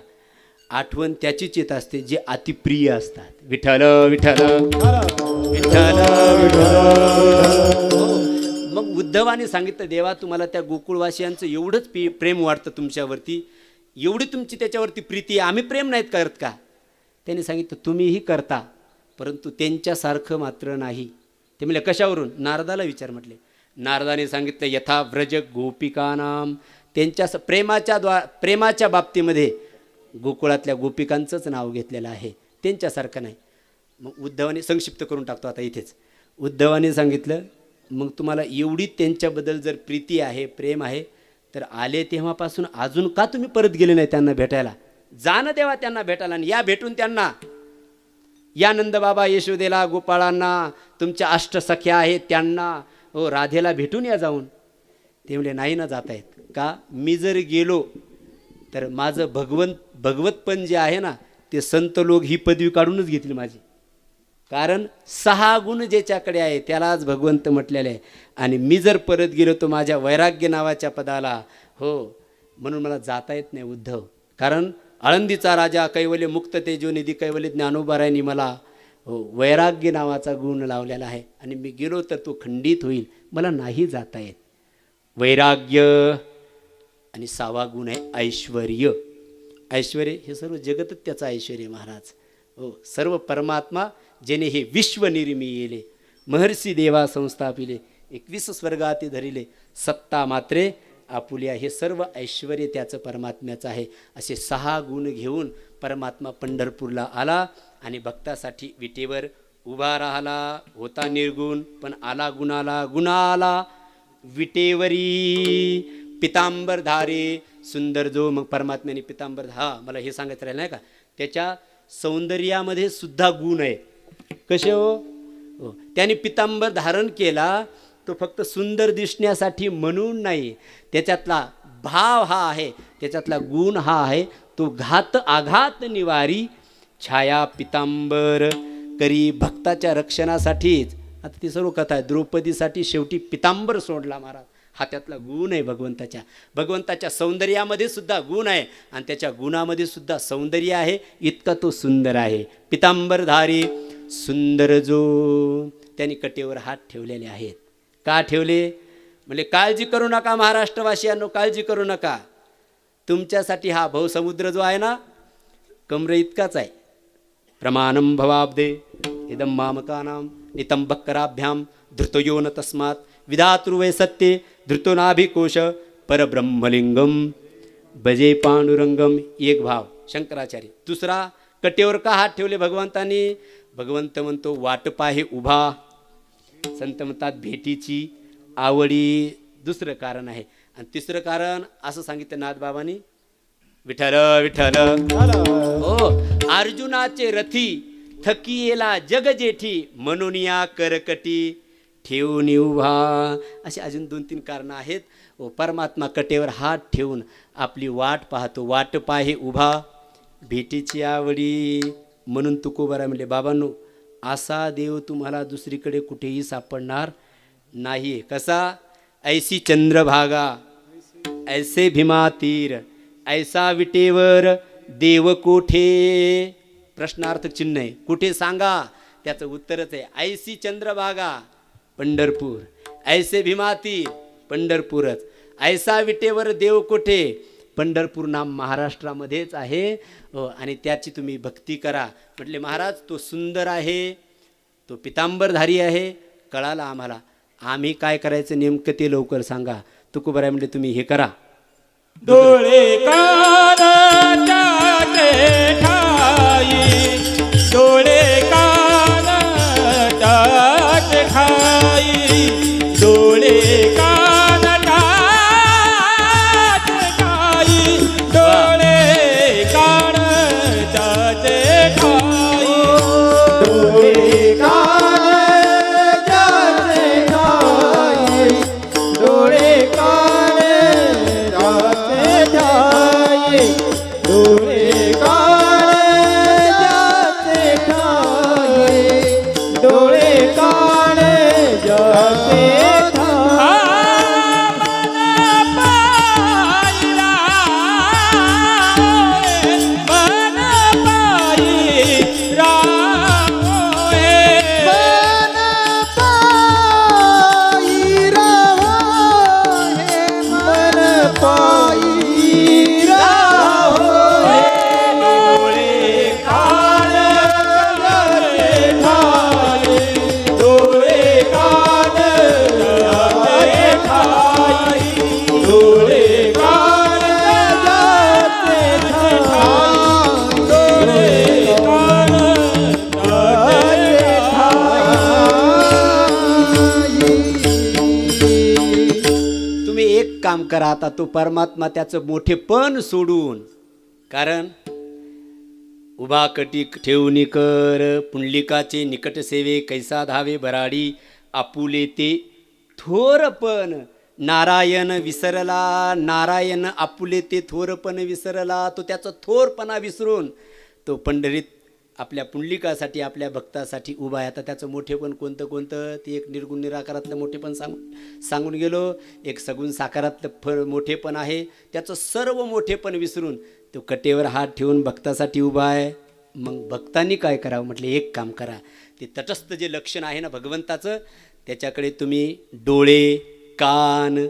आठवण त्याचीच येत असते जे अतिप्रिय असतात. विठ्ठल विठ्ठल विठ्ठल विठ्ठल. मग उद्धवाने सांगितलं, देवा तुम्हाला त्या गोकुळवासियांचं एवढंच प्रेम वाटतं तुमच्यावरती, एवढी तुमची त्याच्यावरती प्रीती आहे, आम्ही प्रेम नाहीत करत का? त्यांनी सांगितलं, तुम्हीही करता परंतु त्यांच्यासारखं मात्र नाही. ते म्हणले कशावरून? नारदाला विचार म्हटले. नारदाने सांगितलं, यथा व्रज गोपिकानाम. त्यांच्या प्रेमाच्या बाबतीमध्ये गोकुळातल्या गोपिकांचंच नाव घेतलेलं आहे, त्यांच्यासारखं नाही. मग उद्धवाने संक्षिप्त करून टाकतो आता इथेच. उद्धवाने सांगितलं, मग तुम्हाला एवढी त्यांच्याबद्दल जर प्रीती आहे, प्रेम आहे, तर आले तेव्हापासून अजून का तुम्ही परत गेले नाही त्यांना भेटायला? जाणं देवा त्यांना भेटायला आणि या भेटून त्यांना. या नंदबाबा यशोदेला, गोपाळांना, तुमच्या अष्टसख्या आहेत त्यांना, हो राधेला भेटून या जाऊन. ते म्हणले नाही ना जाता येत. का? मी जर गेलो तर माझं भगवतपण जे आहे ना ते संत लोक ही पदवी काढूनच घेतील माझी. कारण 6 गुण ज्याच्याकडे आहे त्यालाच भगवंत म्हटलेले आहे. आणि मी जर परत गेलो तो माझ्या वैराग्य नावाच्या पदाला. हो, म्हणून मला जाता येत नाही उद्धव. कारण आळंदीचा राजा कैवल्य मुक्त तेजोनिधी कैवल्य ज्ञानोबारायांनी मला वैराग्य नावाचा गुण लावलेला आहे आणि मी गेलो तर तो खंडित होईल, मला नाही जाता येत. वैराग्य आणि 6वा गुण आहे ऐश्वर्य. ऐश्वर्य हे सर्व जगतच त्याचं ऐश्वर्य महाराज. हो, सर्व परमात्मा जेने हे विश्व निर्मिले, महर्षी देवा संस्थापिले, 21 स्वर्गाती धरिले, सत्ता मात्रे आपुल्या. हे सर्व ऐश्वर्य त्याचं परमात्म्याचं आहे. असे 6 गुण घेऊन परमात्मा पंढरपूरला आला आणि भक्तासाठी विटेवर उभा राहिला. होता निर्गुण पण आला गुणाला, गुणाला विटेवरी पितांबर धारे सुंदर. जो मग परमात्म्याने पितांबर, हा मला हे सांगायचं राहिलं नाही का, त्याच्या सौंदर्यामध्ये सुद्धा गुण आहे. कसे हो? त्याने पितांबर धारण केला तो फक्त सुंदर दिसण्यासाठी म्हणून नाही, त्याच्यातला भाव हा आहे, त्याच्यातला गुण हा आहे, तो घात आघात निवारी छाया पितांबर करी भक्ताच्या रक्षणासाठीच. आता ती सर्व कथा आहे. द्रौपदीसाठी शेवटी पितांबर सोडला महाराज. हा त्यातला गुण आहे भगवंताच्या सौंदर्यामध्ये सुद्धा गुण आहे आणि त्याच्या गुणामध्ये सुद्धा सौंदर्य आहे. इतका तो सुंदर आहे. पितांबरधारी सुंदर जो, त्यांनी कटेवर हात ठेवलेले आहेत. का ठेवले? म्हणजे काळजी करू नका महाराष्ट्रवासियांनो, काळजी करू नका. तुमच्यासाठी हा भवसमुद्र जो आहे ना, कमरे इतकाच आहे. प्रमाणम भवाब्दे इदम मामकानाम नितंबक्कराभ्याम धृतयो न तस्मात् विधातृवे सत्ये धृतो नाभिकोश परब्रह्मलिंगम भजे पांडुरंगम. एक भाव शंकराचार्य. दुसरा, कटेवर का हात ठेवले भगवंतांनी? भगवंत म्हणतो वाट पाहे उभा. संत म्हणतात भेटीची आवडी. दुसरं कारण आहे. आणि तिसरं कारण असं सांगितलं नाथबाबांनी, विठ्ठल विठ्ठल हो अर्जुनाचे रथी थकियेला जग जेठी म्हणून या करकटी ठेवून उभा. असे अजून 2-3 कारणं आहेत. ओ परमात्मा कटेवर हात ठेवून आपली वाट पाहतो. वाट पाहे उभा भेटीची आवडी. म्हणून तुकोबारा म्हणले, बाबांनो असा देव तुम्हाला दुसरीकडे कुठेही सापडणार नाही. कसा? ऐसी चंद्रभागा ऐसे भीमा तीर ऐसा विटेवर देव कोठे. प्रश्नार्थ चिन्ह आहे. कुठे सांगा? त्याचं उत्तरच आहे ऐसी चंद्रभागा पंढरपूर, ऐसे भीमा तीर पंढरपूरच, ऐसा विटेवर देव कोठे पंढरपूर नाम महाराष्ट्रामध्येच आहे. आणि त्याची तुम्ही भक्ती करा. म्हटले महाराज तो सुंदर आहे, तो पितांबरधारी आहे. कळालं आम्हाला. आम्ही काय करायचं नेमकं ते लवकर सांगा. तुकोबाराय म्हणजे तुम्ही हे करा. डोळे कान टाटे ठाई, डोळे कान टाटे ठाई, डोळे कान टाटे ठाई, डोळे कान टाटे ठाई, डोळे कान टाटे ठाई, डोळे कान टाटे ठाई, डोळे कान जाते ठाई, डोळे कान जाते काम करा आता. तो परमात्मा त्याचं मोठेपण सोडून, कारण उभा कटी ठेवून कर पुंडलिकाचे निकट सेवे कैसा धावे बराडी आपुले ते थोरपण. नारायण विसरला, नारायण आपुले ते थोरपण विसरला. तो त्याचा थोरपणा विसरून तो पंढरीत आपल्या पुंडलिकासाठी आपल्या भक्तासाठी उभा आहे. आता त्याचं मोठेपण कोणतं कोणतं ते एक निर्गुण निराकारातलं मोठेपण सांगून गेलो. एक सगुण साकारातलं मोठेपण आहे. त्याचं सर्व मोठेपण विसरून तो कटेवर हात ठेवून भक्तासाठी उभा आहे. मग भक्तांनी काय करावं? म्हटले एक काम करा. ते तटस्थ जे लक्षण आहे ना भगवंताचं, त्याच्याकडे तुम्ही डोळे कान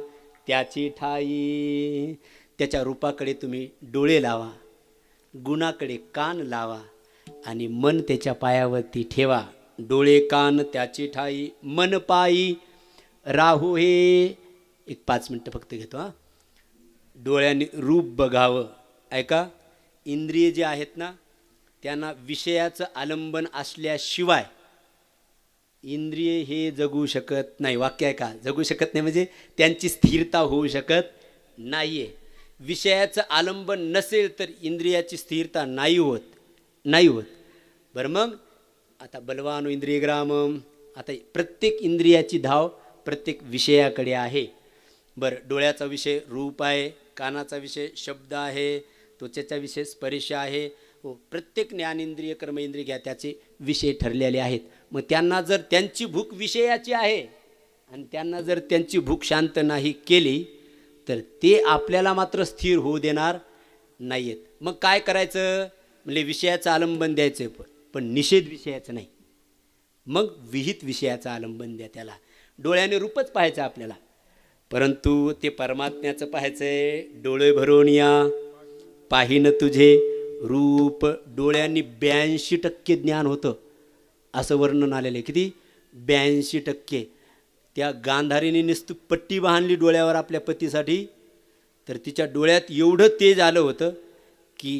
त्याची ठाई, त्याच्या रूपाकडे तुम्ही डोळे लावा, गुणाकडे कान लावा आणि मन त्याच्या पायावरती ठेवा. डोळे कान त्याची ठाई मन पायी राहू. हे एक 5 मिनटं फक्त घेतो हां. डोळ्यांनी रूप बघावं. ऐका, इंद्रिय जे आहेत ना त्यांना विषयाचं आलंबन असल्याशिवाय इंद्रिय हे जगू शकत नाही. वाक्य आहे का? जगू शकत नाही म्हणजे त्यांची स्थिरता होऊ शकत नाही आहे. विषयाचं आलंबन नसेल तर इंद्रियाची स्थिरता नाही होत. बरं मग आता बलवान इंद्रियग्रामम. आता प्रत्येक इंद्रियाची धाव प्रत्येक विषयाकडे आहे. बरं, डोळ्याचा विषय रूप आहे, कानाचा विषय शब्द आहे, त्वचेचा विषय स्पर्श आहे. हो, प्रत्येक ज्ञानेंद्रिय कर्मेंद्रिय घ्या त्याचे विषय ठरलेले आहेत. मग त्यांना जर त्यांची भूक विषयाची आहे आणि त्यांना जर त्यांची भूक शांत नाही केली तर ते आपल्याला मात्र स्थिर होऊ देणार नाही आहेत. मग काय करायचं? म्हणजे विषयाचं आलंबन द्यायचं, पण निषेध विषयाचं नाही. मग विहित विषयाचं आलंबन द्या त्याला. डोळ्याने रूपच पाहायचं आपल्याला, परंतु ते परमात्म्याचं पाहायचं आहे. डोळे भरून या पाहिन तुझे रूप. डोळ्यांनी 82% ज्ञान होतं असं वर्णन आलेलं आहे. किती? 82%. त्या गांधारीने नुसती पट्टी बांधली डोळ्यावर आपल्या पतीसाठी, तर तिच्या डोळ्यात एवढं तेज आलं होतं की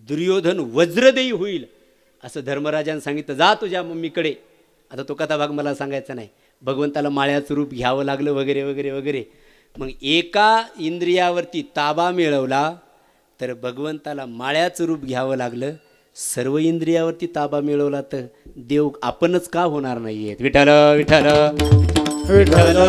दुर्योधन वज्रदेयी होईल असं धर्मराजाने सांगितलं. जा तुझ्या मम्मीकडे. आता तो कथाभाग मला सांगायचा नाही. भगवंताला माळ्याचं रूप घ्यावं लागलं वगैरे वगैरे वगैरे. मग एका इंद्रियावरती ताबा मिळवला तर भगवंताला माळ्याचं रूप घ्यावं लागलं. सर्व इंद्रियावरती ताबा मिळवला तर देव आपणच का होणार नाही आहेत? विठ्ठल विठ्ठल विठ्ठल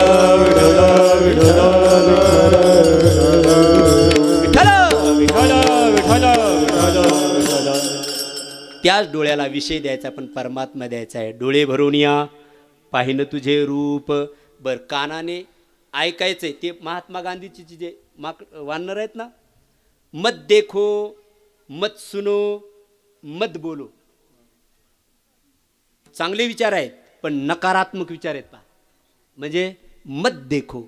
त्याच डोळ्याला विषय द्यायचा पण परमात्मा द्यायचा आहे. डोळे भरून या पाहिन तुझे रूप. बर, कानाने ऐकायचंय. ते महात्मा गांधीची जे वानर आहेत ना, मत देखो मत सुनो मत बोलो. चांगले विचार आहेत पण नकारात्मक विचार आहेत पहा. म्हणजे मत देखो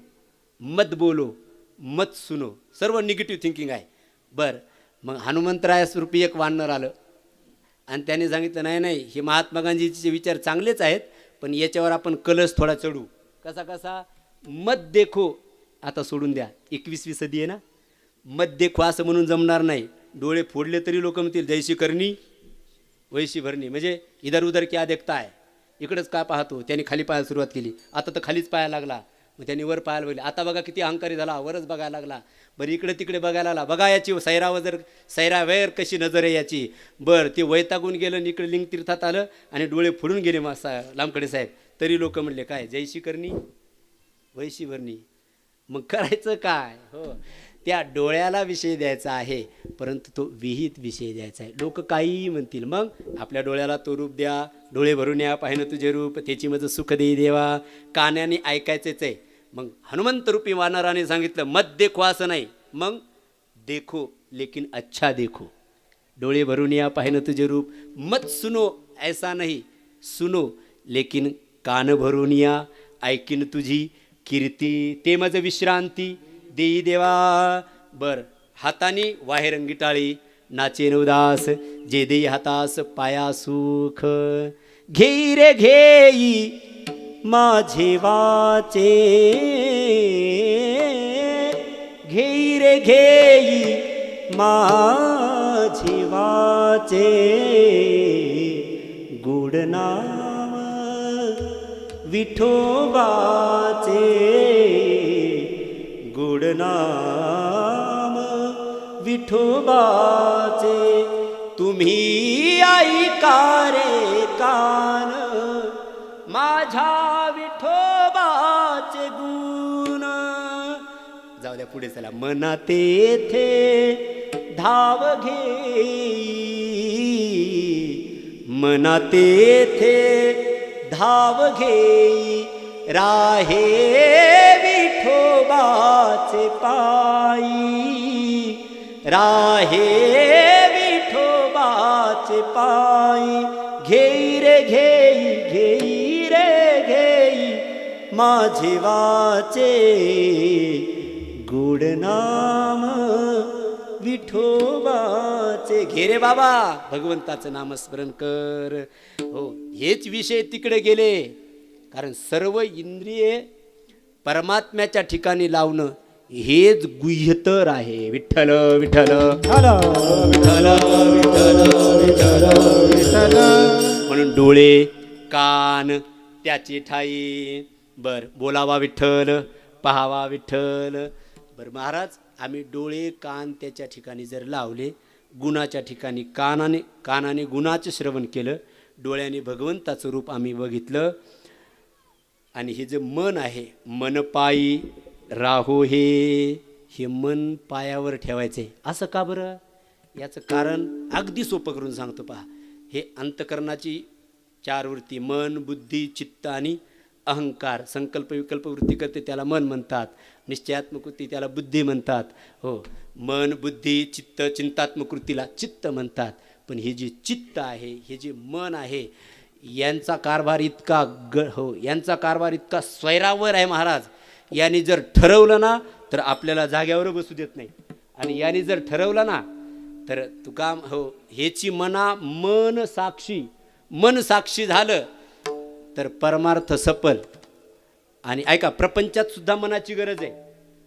मत बोलो मत सुनो, सर्व निगेटिव्ह थिंकिंग आहे. बरं, मग हनुमंतरायास्वरूपी एक वानर आलं आणि त्याने सांगितलं नाही नाही, हे महात्मा गांधीचे विचार चांगलेच आहेत पण याच्यावर आपण कलश थोडा चढू. कसा कसा? मत देखो. आता सोडून द्या, 21वी सदी आहे ना. मत देखो असं म्हणून जमणार नाही. डोळे फोडले तरी लोक म्हणतील जैशी करणी वैशी भरणी. म्हणजे इधर उधर क्या देखता आहे, इकडंच काय पाहतो. त्यांनी खाली पाहायला सुरुवात केली. आता तर खालीच पाहायला लागला. मग त्यांनी वर पाहायला बघले. आता बघा किती अहंकारी झाला, वरच बघायला लागला. बरं, इकडे तिकडे बघायला लागला. बघा याची सैरावैर कशी नजर आहे याची. बरं, ते वैतागून गेलं आणि इकडे लिंग तीर्थात आलं आणि डोळे फोडून गेले लांबकडे साहेब. तरी लोक म्हणले काय जैशी करणी वैशी भरणी. मग करायचं काय? हो, त्या डोळ्याला विषय द्यायचा आहे परंतु तो विहित विषय द्यायचा आहे. लोक काहीही म्हणतील, मग आपल्या डोळ्याला तो रूप द्या. डोळे भरून या पाहिनं तुझे रूप, त्याची माझं सुख देई देवा. कानाने ऐकायचंच आहे. मग हनुमंत रूपी वानराने सांगितलं मत देखो असं नाही, मग देखो लेकिन अच्छा देखो. डोळे भरून या पाहिनं तुझे रूप. मत सुनो ऐसा नाही, सुनो लेकिन कान भरून या ऐकीन तुझी कीर्ती. ते माझं विश्रांती देई देवा. बर, हाताने वाहेरंगी टाळी नाचेन उदास, जे देई हातास पाया सुख. घेई रे घेई माझे वाचे, घेई रे घेई माझे वाचे. गुड नाम विठोबाचे, गुड नाम विठोबाचे. तुम्ही ऐका रे कान माझ्या विठोबाचे गुण. जाऊ द्या पुढे चला. मना तेथे धाव घेई, मना तेथे धाव घेई. राहे विठोबाचे पायी, राहे विठोबाचे पायी. घेई रे घेई, घेई रे घेई माझे वाचे. गुड नाम विठोबाचे. घे रे बाबा भगवंताचं नामस्मरण कर. हो, हेच विषय तिकडे गेले. कारण सर्व इंद्रिये परमात्म्याच्या ठिकाणी लावणं हेच गुह्यतर आहे. विठ्ठल विठ्ठल विठ्ठल विठ्ठल विठ्ठल विठ्ठल. म्हणून डोळे कान त्याची ठाई. बर, बोलावा विठ्ठल, पाहावा विठ्ठल. बर महाराज, आम्ही डोळे कान त्याच्या ठिकाणी जर लावले, गुणाच्या ठिकाणी कानाने गुणाचं श्रवण केलं, डोळ्याने भगवंताचं रूप आम्ही बघितलं, आणि हे जे मन आहे, मन पायी राहो हे मन पायावर ठेवायचं आहे. असं का बरं? याचं कारण अगदी सोपं करून सांगतो पहा. हे अंतकरणाची 4 वृत्ती, मन, बुद्धी, चित्त आणि अहंकार. संकल्प विकल्प वृत्ती करते त्याला मन म्हणतात. निश्चयात्मक वृत्ती त्याला बुद्धी म्हणतात. हो, मन, बुद्धी, चित्त, चिंतात्मक वृत्तीला चित्त म्हणतात. पण हे जे चित्त आहे, हे जे मन आहे, यांचा कारभार इतका यांचा कारभार इतका स्वैरावर आहे महाराज. यांनी जर ठरवलं ना तर आपल्याला जाग्यावर बसू देत नाही. आणि यांनी जर ठरवलं ना तर तुका हेची मन साक्षी झालं तर परमार्थ सफल. आणि ऐका, प्रपंचात सुद्धा मनाची गरज आहे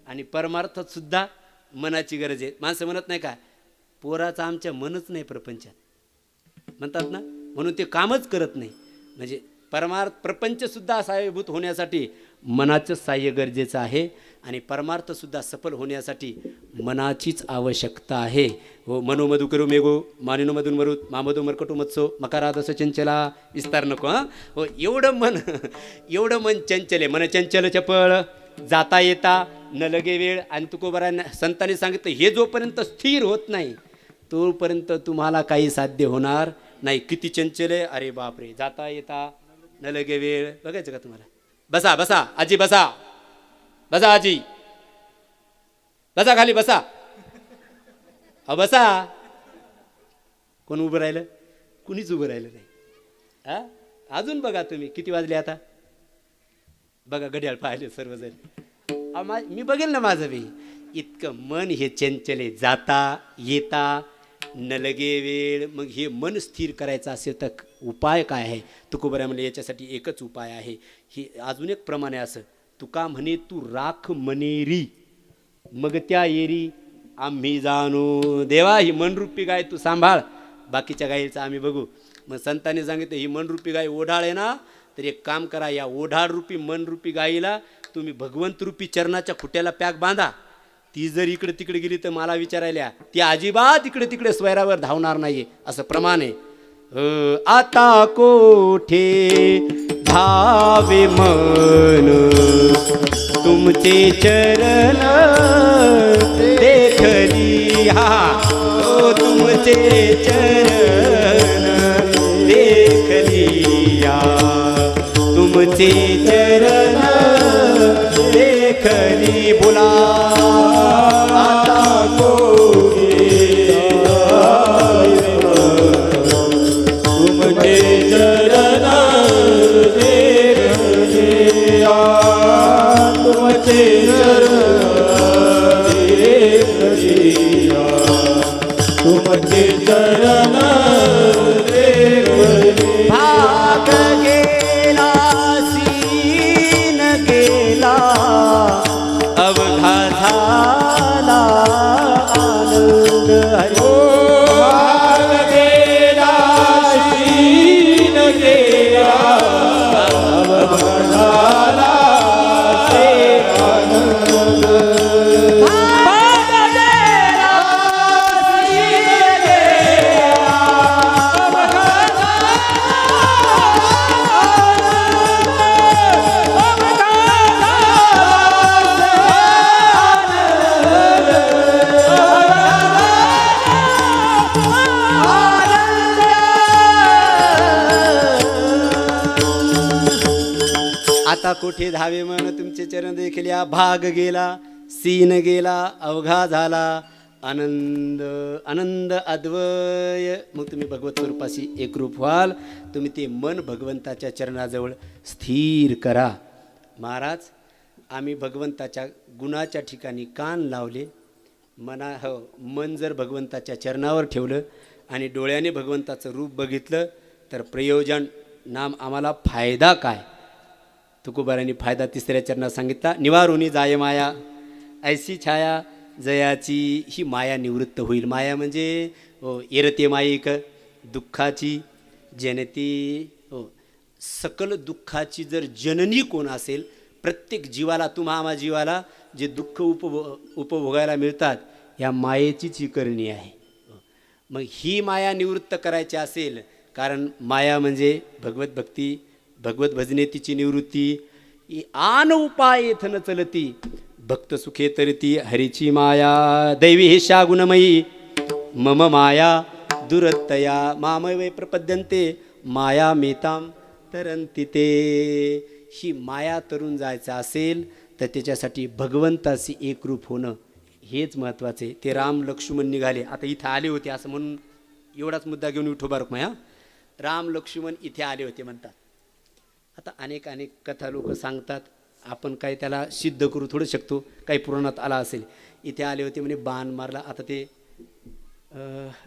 आणि परमार्थात सुद्धा मनाची गरज आहे. माणसं म्हणत नाही का, पोराचं आमच्या मनच नाही प्रपंचात म्हणतात ना, म्हणून ते कामच करत नाही. म्हणजे प्रपंचसुद्धा साहाय्यभूत होण्यासाठी मनाचं साह्य गरजेचं आहे आणि परमार्थसुद्धा सफल होण्यासाठी मनाचीच आवश्यकता आहे. हो, मनोमधु करू मेघो मानिनो मधून मरुत मामधू मरकटू मत्सो मकारादस चंचला विस्तार नको. हां, हो, एवढं मन चंचल आहे. मन चंचल चपळ जाता येता न लगे वेळ. आणि तुकोबारांना संतांनी सांगितलं, हे जोपर्यंत स्थिर होत नाही तोपर्यंत तुम्हाला काही साध्य होणार नाही. किती चंचल आहे, अरे बापरे, जाता येता न लगे वेळ. बघायचं का तुम्हाला? बसा बसा आजी, बसा बसा आजी, बसा खाली बसा. अहो बसा. कोण उभं राहिलं? कुणीच उभं राहिलं नाही. हा, अजून बघा तुम्ही किती वाजले आता. बघा घड्याळ पाहिले सर्वजण. मी बघेल ना माझं बी. इतकं मन हे चंचल आहे, जाता येता न लगे वेळ. मग हे मन स्थिर करायचं असेल तर उपाय काय आहे? तुकोबरा म्हणले याच्यासाठी एकच उपाय आहे. हे अजून एक प्रमाण आहे असं. तुका म्हणे तू राख मनेरी मग त्या येरी आम्ही जाणू. देवा, ही मनरूपी गाय तू सांभाळ, बाकीच्या गायीचं आम्ही बघू. मग संतांनी सांगितलं, ही मनरूपी गाय ओढाळ आहे ना, तर एक काम करा, या ओढाळरूपी मनरूपी गायीला तुम्ही भगवंतरूपी चरणाच्या खुट्याला पॅक बांधा. ती जर इकडे तिकडे गेली तर मला विचारायला, ती अजिबात इकडे तिकडे स्वैरावर धावणार नाही असं प्रमाण आहे. आता कोठे धावे मन तुमचे चरण देखली. हा, तुमचे चरण देखली या, तुमचे चरण देखली. बोला आता कोठे तुमचे चरण देखली या, तुमचे चरण देखली या, तुमचे चरण देखली. भाग गेला सीन गेला अवघा झाला आनंद. हरी भाग गेला सीन गेला अवघा झाला आनंद. आता कुठे धावे मन तुमचे चरण देखल्या. भाग गेला सीन गेला अवघा झाला आनंद. आनंद अद्वय. मग तुम्ही भगवत स्वरूपाशी एकरूप व्हाल. तुम्ही ते मन भगवंताच्या चरणाजवळ स्थिर करा. महाराज, आम्ही भगवंताच्या गुणाच्या ठिकाणी कान लावले. मन जर भगवंताच्या चरणावर ठेवलं आणि डोळ्याने भगवंताचं रूप बघितलं तर प्रयोजन नाम आम्हाला फायदा काय? तुकोबारांनी फायदा 3ऱ्या चरणात सांगितला. निवारुनी जाय माया ऐसी छाया जयाची. ही माया निवृत्त होईल. माया म्हणजे येरते मायिक दुःखाची जनती. सकल दुःखाची जर जननी कोण असेल, प्रत्येक जीवाला, आम्हा जीवाला जे दुःख उपभोगायला मिळतात, या मायेचीच ही करणी आहे. मग ही माया निवृत्त करायची असेल, कारण माया म्हणजे भगवत भक्ती, भगवत भजने तिची निवृत्ती. आन उपाय येथ न चलती भक्त सुखे तरती हरीची माया दैवी हेषा गुणमयी मम माया दुरत्तया मामवै प्रपद्यन्ते माया मेताम तरंती ते. ही माया तरून जायचं असेल तर त्याच्यासाठी भगवंताशी एकरूप होणं हेच महत्त्वाचे. ते राम लक्ष्मण निघाले, आता इथं आले होते असं म्हणून एवढाच मुद्दा घेऊन विठोबा रुक्माई राम लक्ष्मण इथे आले होते म्हणतात. आता अनेक कथा लोक सांगतात, आपण काय त्याला सिद्ध करू थोडं शकतो, काही पुराणात आला असेल. इथे आले होते म्हणे, बाण मारला. आता ते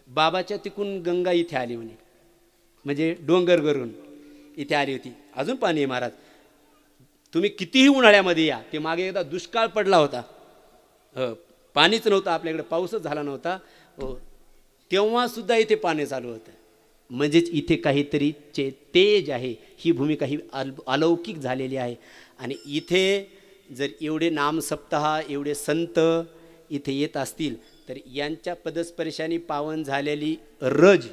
बाबाच्या तिकून गंगा इथे आली म्हणे, म्हणजे डोंगर करून इथे आली होती. अजून पाणी आहे महाराज, तुम्ही कितीही उन्हाळ्यामध्ये या. ते मागे एकदा दुष्काळ पडला होता, पाणीच नव्हतं आपल्याकडे, पाऊसच झाला नव्हता, तेव्हासुद्धा इथे पाणी चालू होतं. म्हणजेच इथे काहीतरी तेज आहे, ही भूमी काही अलौकिक झालेली आहे. आणि इथे जर एवढे नामसप्ताह एवढे संत इथे येत असतील तर यांच्या पदस्पर्शाने पावन झालेली रज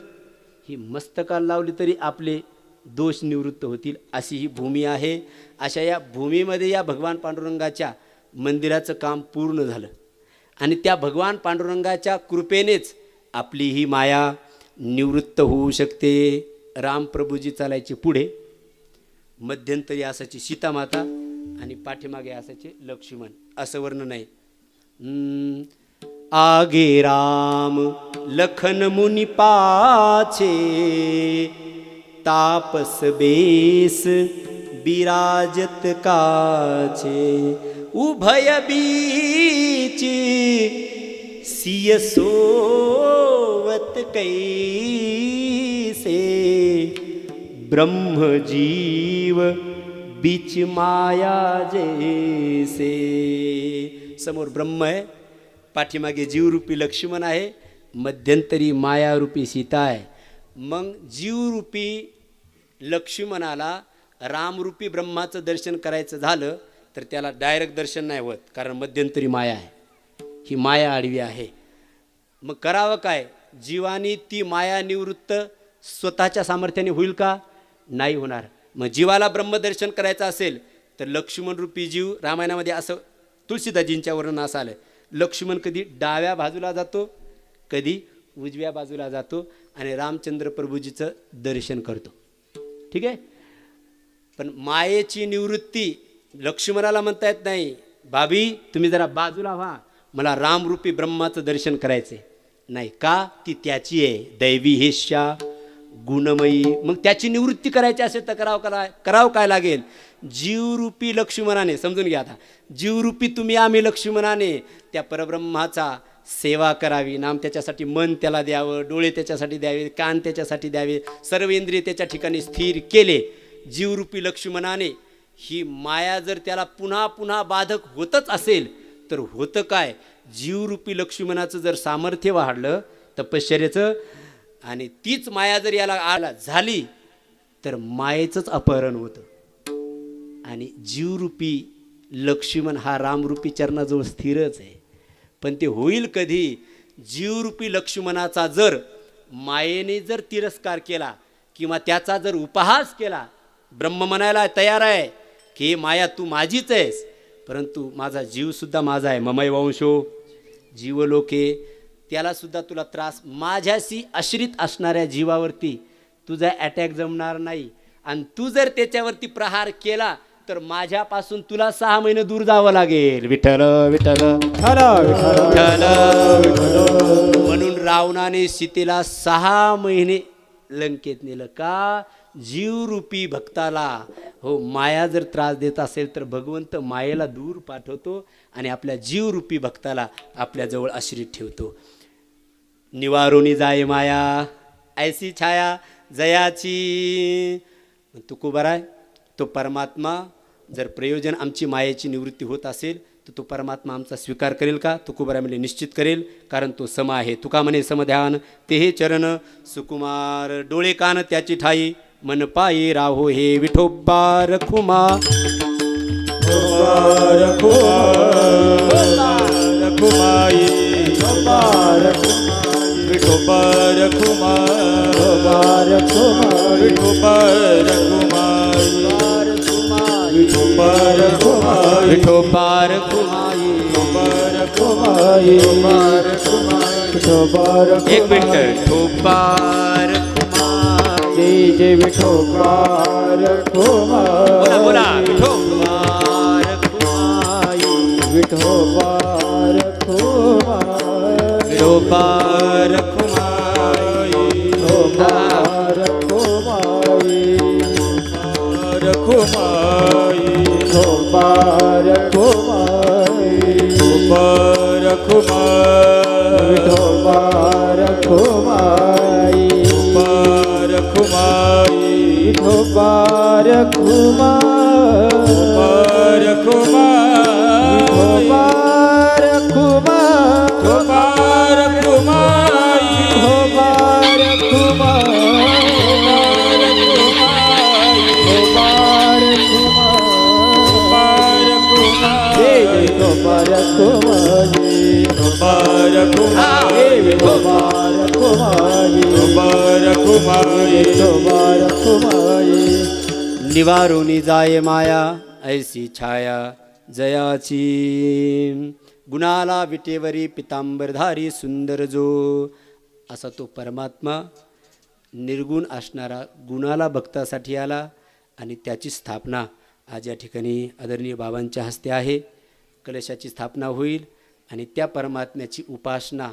ही मस्तकाला लावली तरी आपले दोष निवृत्त होतील, अशी ही भूमी आहे. अशा या भूमीमध्ये या भगवान पांडुरंगाच्या मंदिराचं काम पूर्ण झालं आणि त्या भगवान पांडुरंगाच्या कृपेनेच आपली ही माया निवृत्त होऊ शकते. रामप्रभूजी चालायचे पुढे, मध्यंतरी असायची सीतामाता आणि पाठीमागे असायचे लक्ष्मण, असं वर्णन आहे. आगे राम लखन मुनि पाछे तापस बेस बिराजत काछे उभय बीच सिय सोवत कैसे ब्रह्म जीव बीच माया जैसे. समोर ब्रह्म आहे, पाठीमागे जीवरूपी लक्ष्मण आहे, मध्यंतरी मायारूपी सीता आहे. मग जीवरूपी लक्ष्मणाला रामरूपी ब्रह्माचं दर्शन करायचं झालं तर त्याला डायरेक्ट दर्शन नाही होत, कारण मध्यंतरी माया आहे, ही माया आडवी आहे. मग करावं काय? जीवानी ती माया निवृत्त स्वतःच्या सामर्थ्याने होईल का? नाही होणार. मग जीवाला ब्रह्मदर्शन करायचं असेल तर लक्ष्मणरूपी जीव, रामायणामध्ये असं तुळशीदाजींच्या वर्णन असं आलं, लक्ष्मण कधी डाव्या बाजूला जातो, कधी उजव्या बाजूला जातो आणि रामचंद्र प्रभूजीचं दर्शन करतो. ठीक आहे. पण मायेची निवृत्ती लक्ष्मणाला म्हणता येत नाही, भाभी तुम्ही जरा बाजूला व्हा, मला रामरूपी ब्रह्माचं दर्शन करायचं नाही. का? ती त्याची आहे, दैवी हेष्या गुणमयी. मग त्याची निवृत्ती करायची असेल तर करावं काय लागेल? जीवरूपी लक्ष्मणाने, समजून घ्या आता, जीवरूपी तुम्ही आम्ही लक्ष्मणाने त्या परब्रह्माचा सेवा करावी. नाम त्याच्यासाठी मन त्याला द्यावं, डोळे त्याच्यासाठी द्यावे, कान त्याच्यासाठी द्यावे, सर्व इंद्रिय त्याच्या ठिकाणी स्थिर केले जीवरूपी लक्ष्मणाने. ही माया जर त्याला पुन्हा पुन्हा बाधक होतच असेल तर होतं काय? जीवरूपी लक्ष्मणाचं जर सामर्थ्य वाढलं तपश्चर्याचं, आणि तीच माया जर याला झाली तर मायेचंच अपहरण होतं. आणि जीवरूपी लक्ष्मण हा रामरूपी चरणाजवळ स्थिरच आहे. पण ते होईल कधी? जीवरूपी लक्ष्मणाचा जर मायेने जर तिरस्कार केला किंवा त्याचा जर उपहास केला, ब्रह्म म्हणायला तयार आहे की माया तू माझीच आहेस, परंतु माझा जीवसुद्धा माझा आहे, ममय वंशो जीवलोके, त्यालासुद्धा तुला त्रास, माझ्याशी आश्रित असणाऱ्या जीवावरती तुझा अटॅक जमणार नाही. आणि तू जर त्याच्यावरती प्रहार केला तर माझ्यापासून तुला 6 महिने दूर जावं लागेल. विठ्ठल विठ्ठल विठ्ठल. म्हणून रावणाने सीतेला 6 महिने लंकेत नेलं. का? जीवरूपी भक्ताला हो माया जर त्रास देत असेल तर भगवंत मायेला दूर पाठवतो आणि आपल्या जीवरूपी भक्ताला आपल्याजवळ आश्रित ठेवतो. निवारुनी जाय माया ऐसी छाया जयाची. तुकोबार आहे तो परमात्मा, जर प्रयोजन आमची मायेची निवृत्ती होत असेल तर तो परमात्मा आमचा स्वीकार करेल का? तुकोबारा म्हणजे निश्चित करेल, कारण तो सम आहे. तुका म्हणे समध्यान ते हे चरण सुकुमार, डोळे कान त्याची ठाई मन पायी राहो हे विठोबा रखुमा. विठोबा रखुमाई ठोपार खुमाई विठोबार खुमाई ठोपार खुमाई ठोपार एक मिनिट ठोपार खुमाई जय जय विठोबार बोला बोला खुमाई विठोबार खुमाई विठोबार खुमाई विठोबार खुमाई विठोबार खुमाई विठोबार खुमाई विठोबार खुमाई विठोबार खुमाई विठोबार खुमाई विठोबार खुमाई विठोबार खुमाई विठोबार खुमाई विठोबार खुमाई विठोबार खुमाई विठोबार खुमाई जय जय विठोबार खुमाई विठोबार हे विठोबार खुमाई विठोबार खुमाई विठोबार खुमाई निवारुनी जाय माया ऐसी छाया जयाची गुणाला विटेवरी पितांबरधारी सुंदर जो असा तो परमात्मा निर्गुण असणारा गुणाला भक्तासाठी आला आणि त्याची स्थापना आज या ठिकाणी आदरणीय बाबांच्या हस्ते आहे. कलशाची स्थापना होईल आणि त्या परमात्म्याची उपासना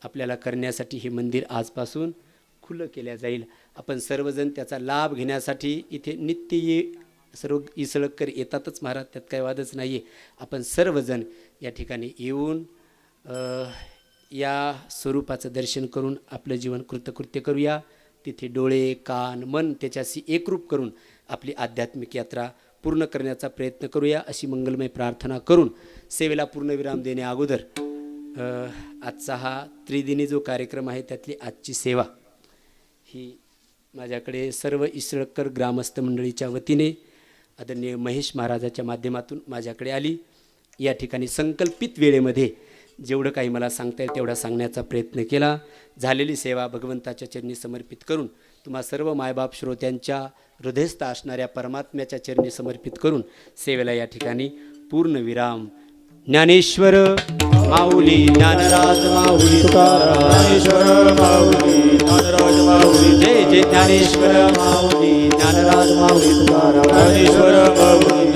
आपल्याला करण्यासाठी हे मंदिर आजपासून खुलं केल्या जाईल. आपण सर्वजण त्याचा लाभ घेण्यासाठी इथे नित्य सर्व इसळकर येतातच महाराज, त्यात काही वादच नाही आहे. आपण सर्वजण या ठिकाणी येऊन या स्वरूपाचं दर्शन करून आपलं जीवन कृतकृत्य करूया. तिथे डोळे कान मन त्याच्याशी एकरूप करून आपली आध्यात्मिक यात्रा पूर्ण करण्याचा प्रयत्न करूया अशी मंगलमय प्रार्थना करून सेवेला पूर्णविराम देण्या अगोदर आजचा हा त्रिदिनी जो कार्यक्रम आहे त्यातली आजची सेवा ही माझ्याकडे सर्व इसळकर ग्रामस्थ मंडळीच्या वतीने आदरणीय महेश महाराजाच्या माध्यमातून माझ्याकडे आली. या ठिकाणी संकल्पित वेळेमध्ये जेवढं काही मला सांगता येईल तेवढा सांगण्याचा प्रयत्न केला. झालेली सेवा भगवंताच्या चरणी समर्पित करून तुम्हा सर्व मायबाप श्रोत्यांच्या हृदयस्थ असणाऱ्या परमात्म्याच्या चरणी समर्पित करून सेवेला या ठिकाणी पूर्णविराम. ज्ञानेश्वर माऊली ज्ञानराज माऊली तुकाराम ज्ञानेश्वर माऊली ज्ञानराज माऊली जय जय ज्ञानेश्वर माऊली ज्ञानराज माऊली तुकाराम ज्ञानेश्वर माऊली